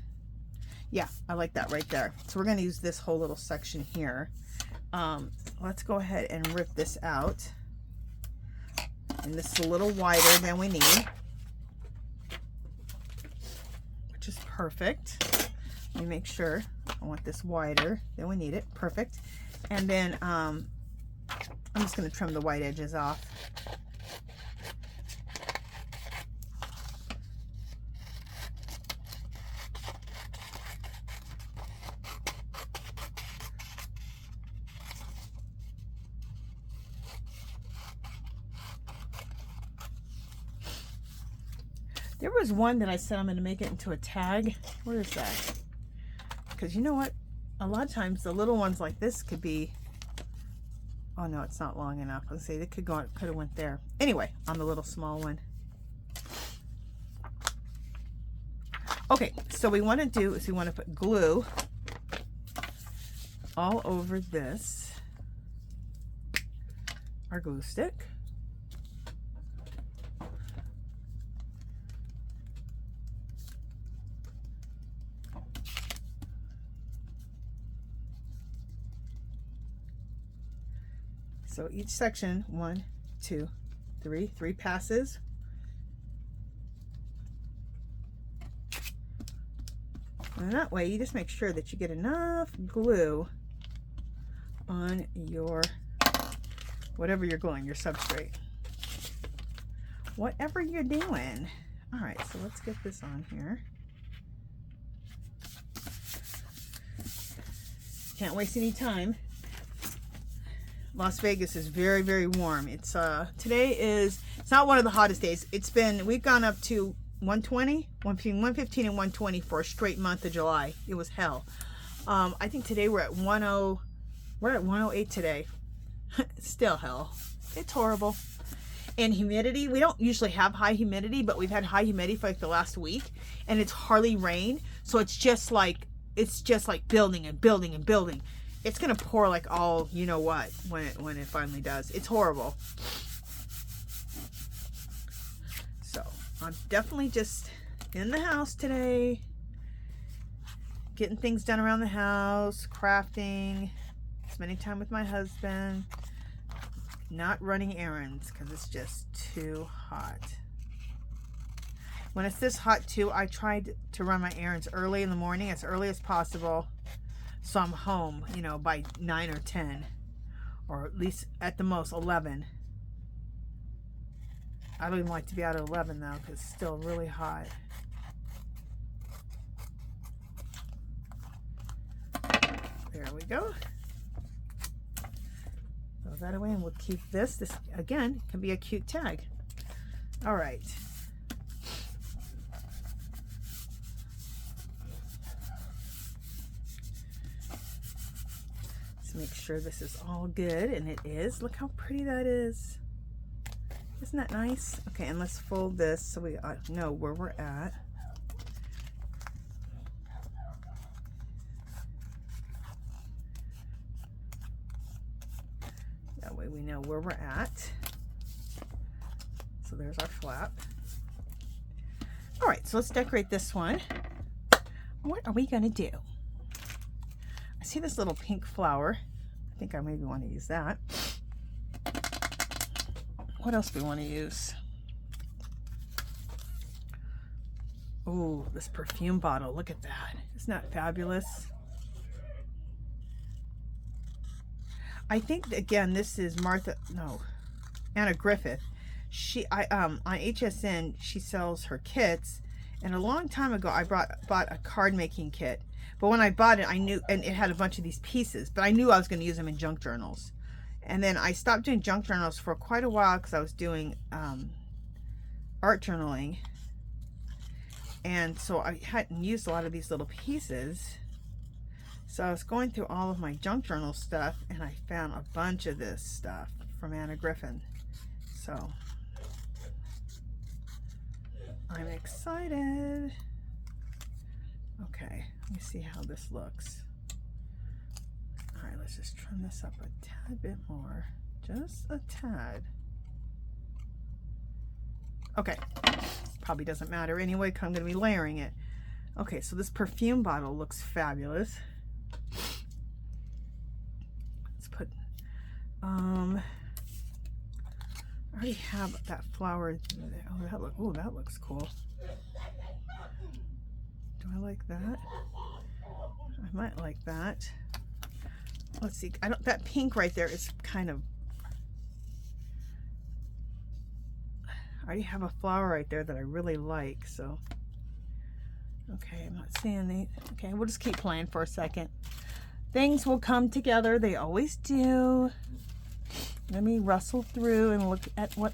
Yeah, I like that right there. So we're going to use this whole little section here. Let's go ahead and rip this out. And this is a little wider than we need, which is perfect. Let me make sure. I want this wider than we need it. Perfect. And then I'm just going to trim the white edges off. There was one that I said I'm going to make it into a tag. Where is that? Because you know what? A lot of times the little ones like this could be... Oh no, it's not long enough. Let's see, it could have went there. Anyway, on the little small one. Okay, so we want to do is we want to put glue all over this, our glue stick. So each section, 1, 2, 3 passes. And that way you just make sure that you get enough glue on your, whatever you're gluing, your substrate. Whatever you're doing. All right, so let's get this on here. Can't waste any time. Las Vegas is very, very warm. It's today is, it's not one of the hottest days. We've gone up to 120, between 115 and 120 for a straight month of July. It was hell. I think today we're at 108 today. Still hell. It's horrible. And humidity, we don't usually have high humidity, but we've had high humidity for like the last week, and it's hardly rain. So it's just like building and building and building. It's gonna pour like all you know what when it finally does. It's horrible. So I'm definitely just in the house today, getting things done around the house, crafting, spending time with my husband, not running errands because it's just too hot. When it's this hot too, I tried to run my errands early in the morning, as early as possible. So I'm home, you know, by 9 or 10, or at least at the most 11. I don't even like to be out at 11 though, because it's still really hot. There we go. Throw that away and we'll keep this. This, again, can be a cute tag. All right. Make sure this is all good, and it is. Look how pretty that is. Isn't that nice? Okay, and let's fold this so we know where we're at. That way we know where we're at. So there's our flap. All right, so let's decorate this one. What are we gonna do? I see this little pink flower. I think I maybe want to use that. What else do we want to use? Oh, this perfume bottle. Look at that. Isn't that fabulous? I think, again, this is Anna Griffith. On HSN, she sells her kits. And a long time ago, I bought a card making kit. But when I bought it, I knew, and it had a bunch of these pieces, but I knew I was going to use them in junk journals. And then I stopped doing junk journals for quite a while because I was doing art journaling. And so I hadn't used a lot of these little pieces. So I was going through all of my junk journal stuff and I found a bunch of this stuff from Anna Griffin. So I'm excited. Okay, let me see how this looks. All right, let's just trim this up a tad bit more. Just a tad. Okay, probably doesn't matter anyway because I'm going to be layering it. Okay, so this perfume bottle looks fabulous. Let's put, I already have that flower there. Oh, that looks cool. Do I like that? I might like that. Let's see. That pink right there is kind of. I already have a flower right there that I really like. So. Okay, I'm not seeing the. Okay, we'll just keep playing for a second. Things will come together. They always do. Let me rustle through and look at what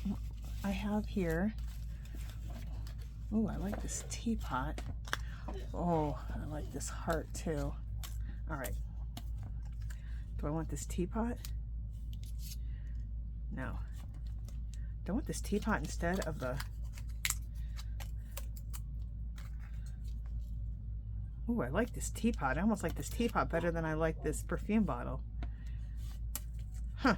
I have here. Oh, I like this teapot. Oh, I like this heart too. All right. Do I want this teapot? No. Do I want this teapot instead of the... Oh, I like this teapot. I almost like this teapot better than I like this perfume bottle. Huh.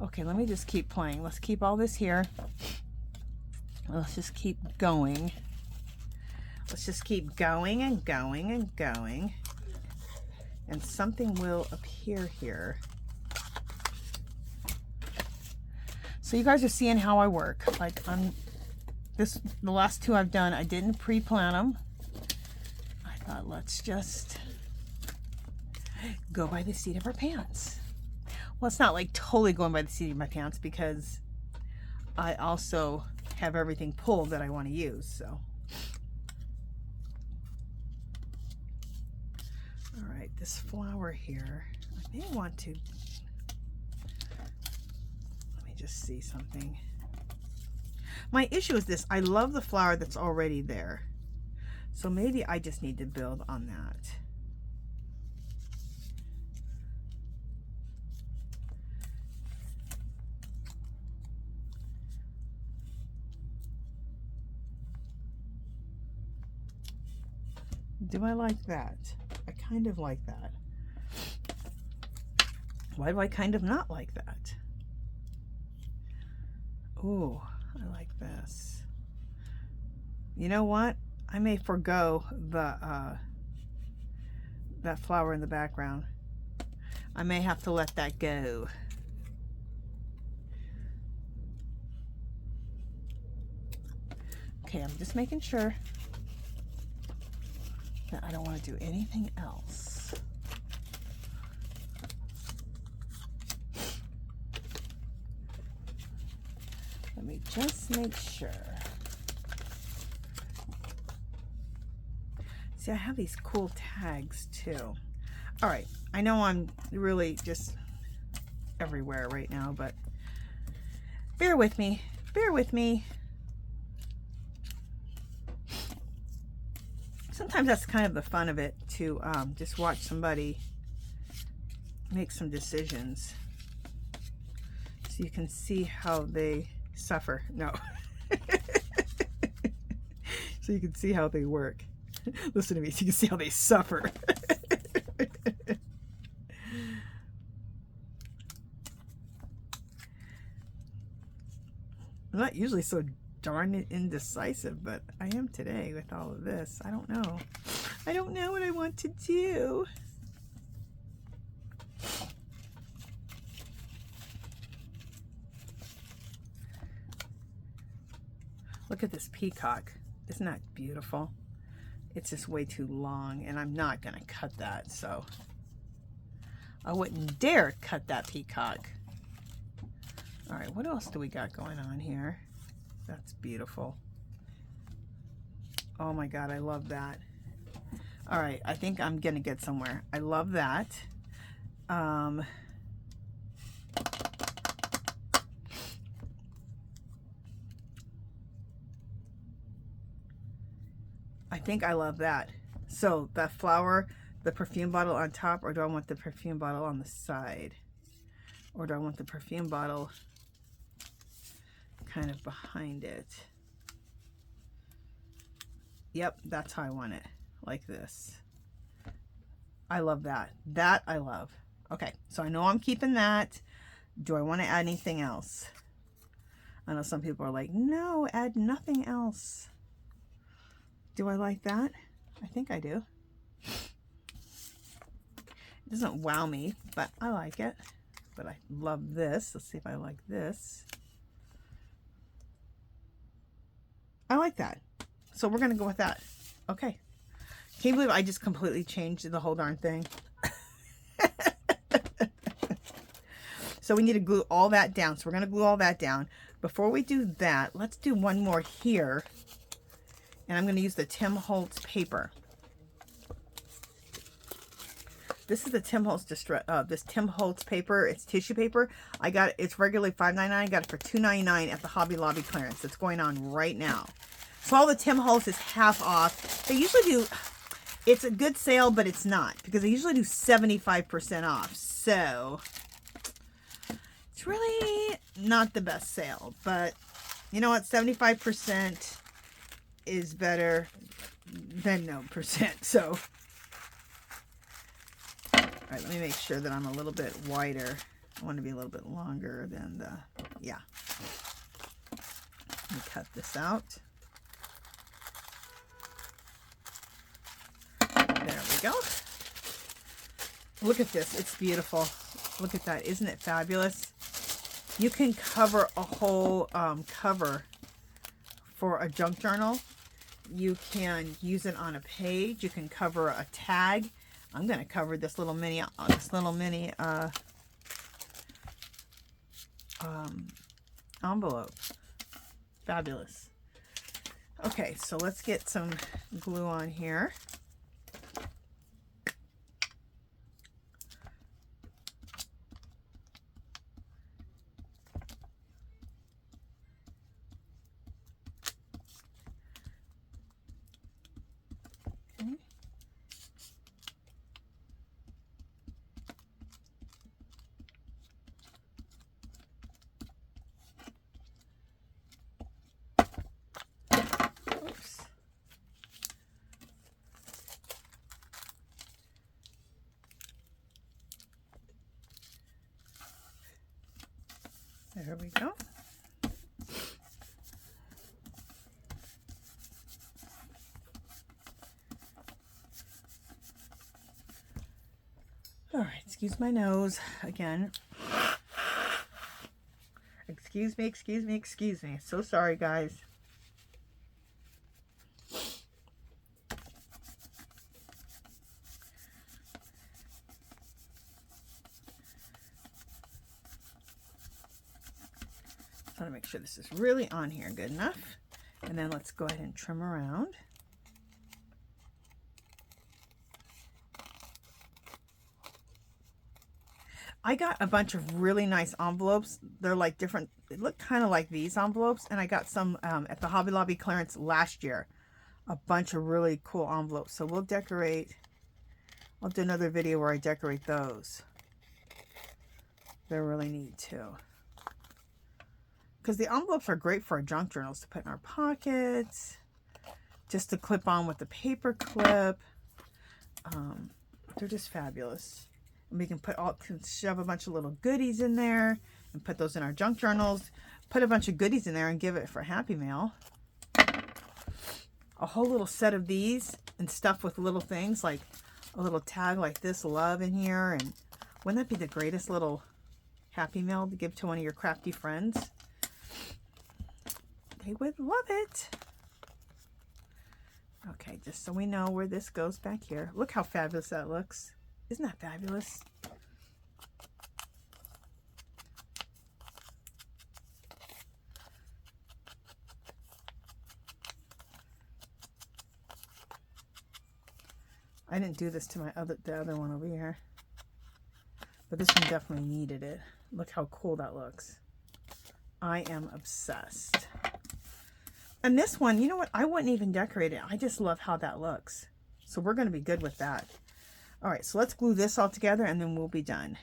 Okay, let me just keep playing. Let's keep all this here. Let's just keep going. Let's just keep going and going and going. And something will appear here. So you guys are seeing how I work. Like on this, the last two I've done, I didn't pre-plan them. I thought, let's just go by the seat of our pants. Well, it's not like totally going by the seat of my pants because I also have everything pulled that I want to use. So, all right, this flower here, I may want to, let me just see something. My issue is this, I love the flower that's already there. So maybe I just need to build on that. Do I like that? I kind of like that. Why do I kind of not like that? Oh, I like this. You know what? I may forego the that flower in the background. I may have to let that go. Okay, I'm just making sure that I don't want to do anything else. Let me just make sure. See, I have these cool tags too. All right, I know I'm really just everywhere right now, but bear with me. Bear with me. Sometimes that's kind of the fun of it, to just watch somebody make some decisions so you can see how they suffer. No. So you can see how they work. Listen to me, so you can see how they suffer. I'm not usually so darn indecisive, but I am today with all of this. I don't know. I don't know what I want to do. Look at this peacock. Isn't that beautiful? It's just way too long, and I'm not going to cut that, so I wouldn't dare cut that peacock. All right, what else do we got going on here? That's beautiful. Oh my God, I love that. All right, I think I'm gonna get somewhere. I love that. I think I love that. So that flower, the perfume bottle on top, or do I want the perfume bottle on the side? Or do I want the perfume bottle kind of behind it? Yep, that's how I want it, like this. I love that. That I love. Okay, so I know I'm keeping that. Do I want to add anything else? I know some people are like, no, add nothing else. Do I like that? I think I do. It doesn't wow me, but I like it. But I love this. Let's see if I like this. I like that. So we're going to go with that. Okay. Can you believe I just completely changed the whole darn thing? So we need to glue all that down. So we're going to glue all that down. Before we do that, let's do one more here. And I'm going to use the Tim Holtz paper. This is the Tim Holtz this Tim Holtz paper. It's tissue paper. I got it's regularly $5.99. I got it for $2.99 at the Hobby Lobby clearance. It's going on right now. So all the Tim Holtz is half off. They usually do. It's a good sale, but it's not because they usually do 75% off. So it's really not the best sale. But you know what? 75% is better than no percent. So. All right, let me make sure that I'm a little bit wider. I want to be a little bit longer than the, yeah. Let me cut this out. There we go. Look at this. It's beautiful. Look at that. Isn't it fabulous? You can cover a whole cover for a junk journal. You can use it on a page. You can cover a tag. I'm going to cover this little mini envelope. Fabulous. Okay, so let's get some glue on here. There we go. All right, excuse my nose again. Excuse me, excuse me, excuse me. So sorry, guys. I want to make sure this is really on here good enough. And then let's go ahead and trim around. I got a bunch of really nice envelopes. They're like different, they look kind of like these envelopes. And I got some at the Hobby Lobby clearance last year. A bunch of really cool envelopes. So we'll decorate. I'll do another video where I decorate those. They're really neat too. Because the envelopes are great for our junk journals to put in our pockets, just to clip on with the paper clip. They're just fabulous. And we can shove a bunch of little goodies in there and put those in our junk journals. Put a bunch of goodies in there and give it for Happy Mail. A whole little set of these and stuff with little things like a little tag like this, love in here. And wouldn't that be the greatest little Happy Mail to give to one of your crafty friends? They would love it. Okay, just so we know where this goes back here. Look how fabulous that looks. Isn't that fabulous? I didn't do this to the other one over here. But this one definitely needed it. Look how cool that looks. I am obsessed. And this one, you know what? I wouldn't even decorate it. I just love how that looks. So we're going to be good with that. All right, so let's glue this all together and then we'll be done.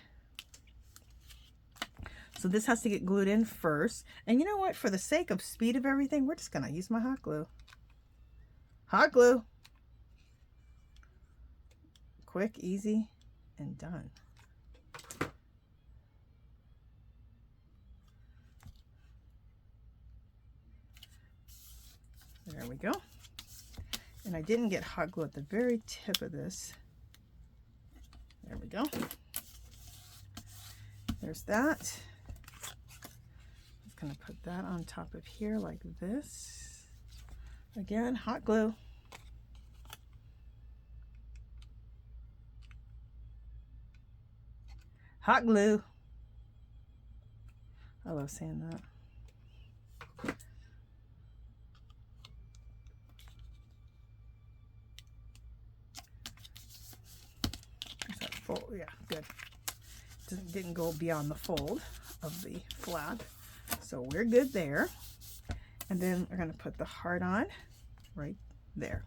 So this has to get glued in first. And you know what? For the sake of speed of everything, we're just going to use my hot glue. Hot glue. Quick, easy, and done. There we go. And I didn't get hot glue at the very tip of this. There we go. There's that. I'm just going to put that on top of here like this. Again, hot glue. Hot glue. I love saying that. Is that fold? Yeah, good. Didn't go beyond the fold of the flap. So we're good there. And then we're going to put the heart on right there.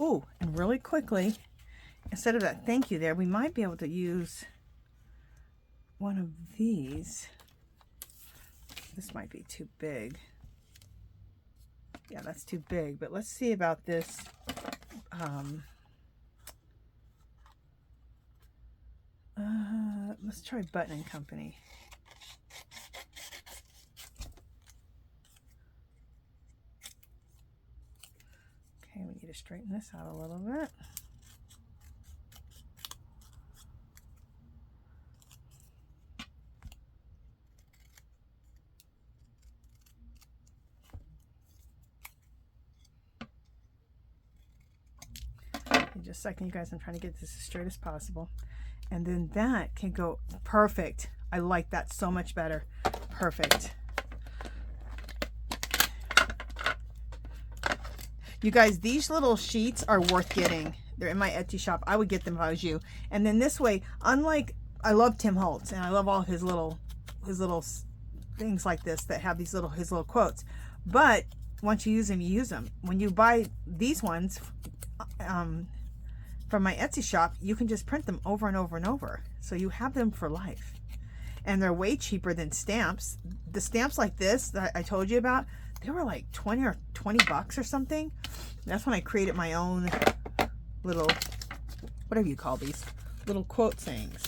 Oh, and really quickly, instead of that thank you there, we might be able to use one of these. This might be too big. Yeah, that's too big, but let's see about this. Let's try Button & Company. Okay, we need to straighten this out a little bit. Just a second, you guys. I'm trying to get this as straight as possible. And then that can go perfect. I like that so much better. Perfect. You guys, these little sheets are worth getting. They're in my Etsy shop. I would get them if I was you. And then this way, unlike, I love Tim Holtz and I love all his little things like this that have these his little quotes. But once you use them, you use them. When you buy these ones, from my Etsy shop, you can just print them over and over and over. So you have them for life. And they're way cheaper than stamps. The stamps like this that I told you about, they were like 20 bucks or something. That's when I created my own little, whatever you call these, little quote sayings.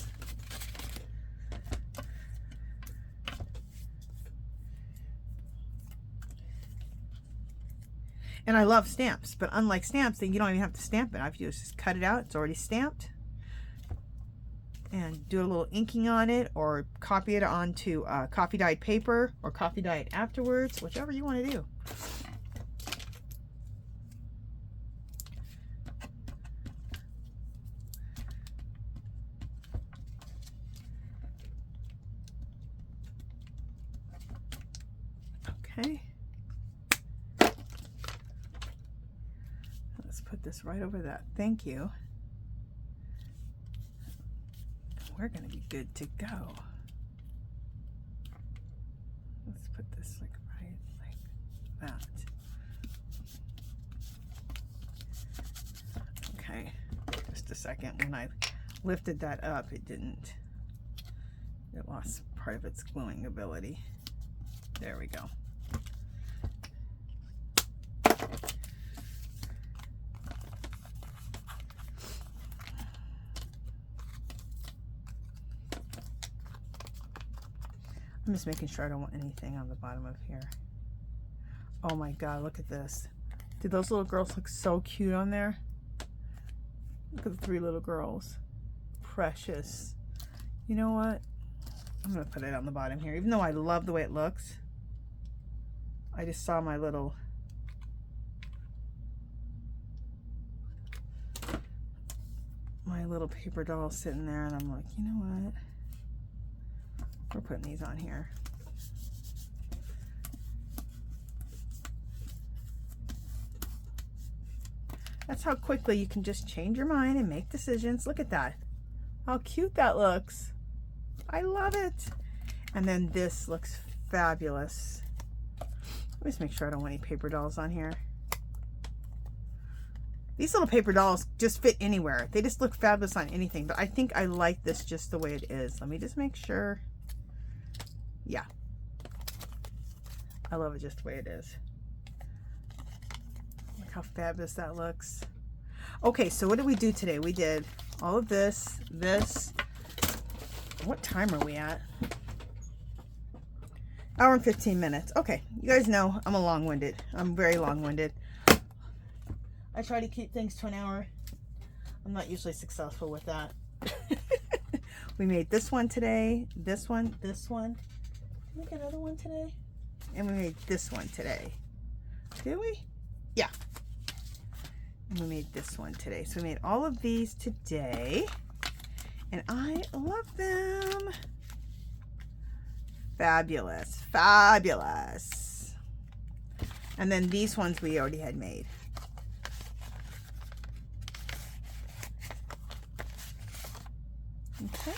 And I love stamps, but unlike stamps, then you don't even have to stamp it. I've just cut it out. It's already stamped. And do a little inking on it, or copy it onto coffee dyed paper, or coffee dye it afterwards, whichever you want to do. Okay. Let's put this right over that thank you. We're going to be good to go. Let's put this like right like that. Okay, just a second. When I lifted that up, it lost part of its gluing ability. There we go. I'm just making sure I don't want anything on the bottom of here. Oh my God, look at this. Did those little girls look so cute on there? Look at the 3 little girls. Precious. You know what? I'm going to put it on the bottom here. Even though I love the way it looks, I just saw my little paper doll sitting there, and I'm like, you know what? We're putting these on here. That's how quickly you can just change your mind and make decisions. Look at that. How cute that looks. I love it. And then this looks fabulous. Let me just make sure I don't want any paper dolls on here. These little paper dolls just fit anywhere. They just look fabulous on anything, but I think I like this just the way it is. Let me just make sure. Yeah. I love it just the way it is. Look how fabulous that looks. Okay, so what did we do today? We did all of this. What time are we at? Hour and 15 minutes. Okay, you guys know I'm a long-winded. I'm very long-winded. I try to keep things to an hour. I'm not usually successful with that. We made this one today, this one. Did we make another one today? And we made this one today. Did we? Yeah. And we made this one today. So we made all of these today. And I love them. Fabulous. Fabulous. And then these ones we already had made. Okay.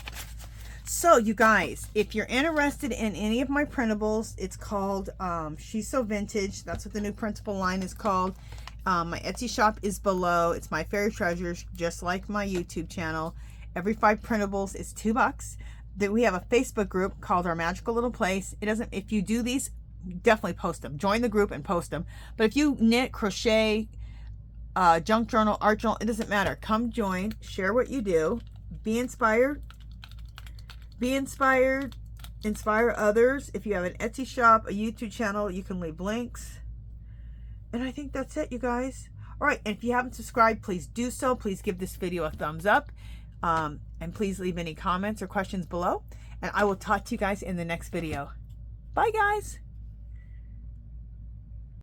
So you guys, if you're interested in any of my printables, it's called She's So Vintage. That's what the new printable line is called. My Etsy shop is below. It's My Fairy Treasures, just like my YouTube channel. Every 5 printables is $2. That we have a Facebook group called Our Magical Little Place. It doesn't, if you do these, definitely post them. Join the group and post them. But if you knit, crochet, junk journal, art journal, it doesn't matter. Come join, share what you do, be inspired. Be inspired, inspire others. If you have an Etsy shop, a YouTube channel, you can leave links. And I think that's it, you guys. All right, and if you haven't subscribed, please do so. Please give this video a thumbs up. And please leave any comments or questions below. And I will talk to you guys in the next video. Bye, guys.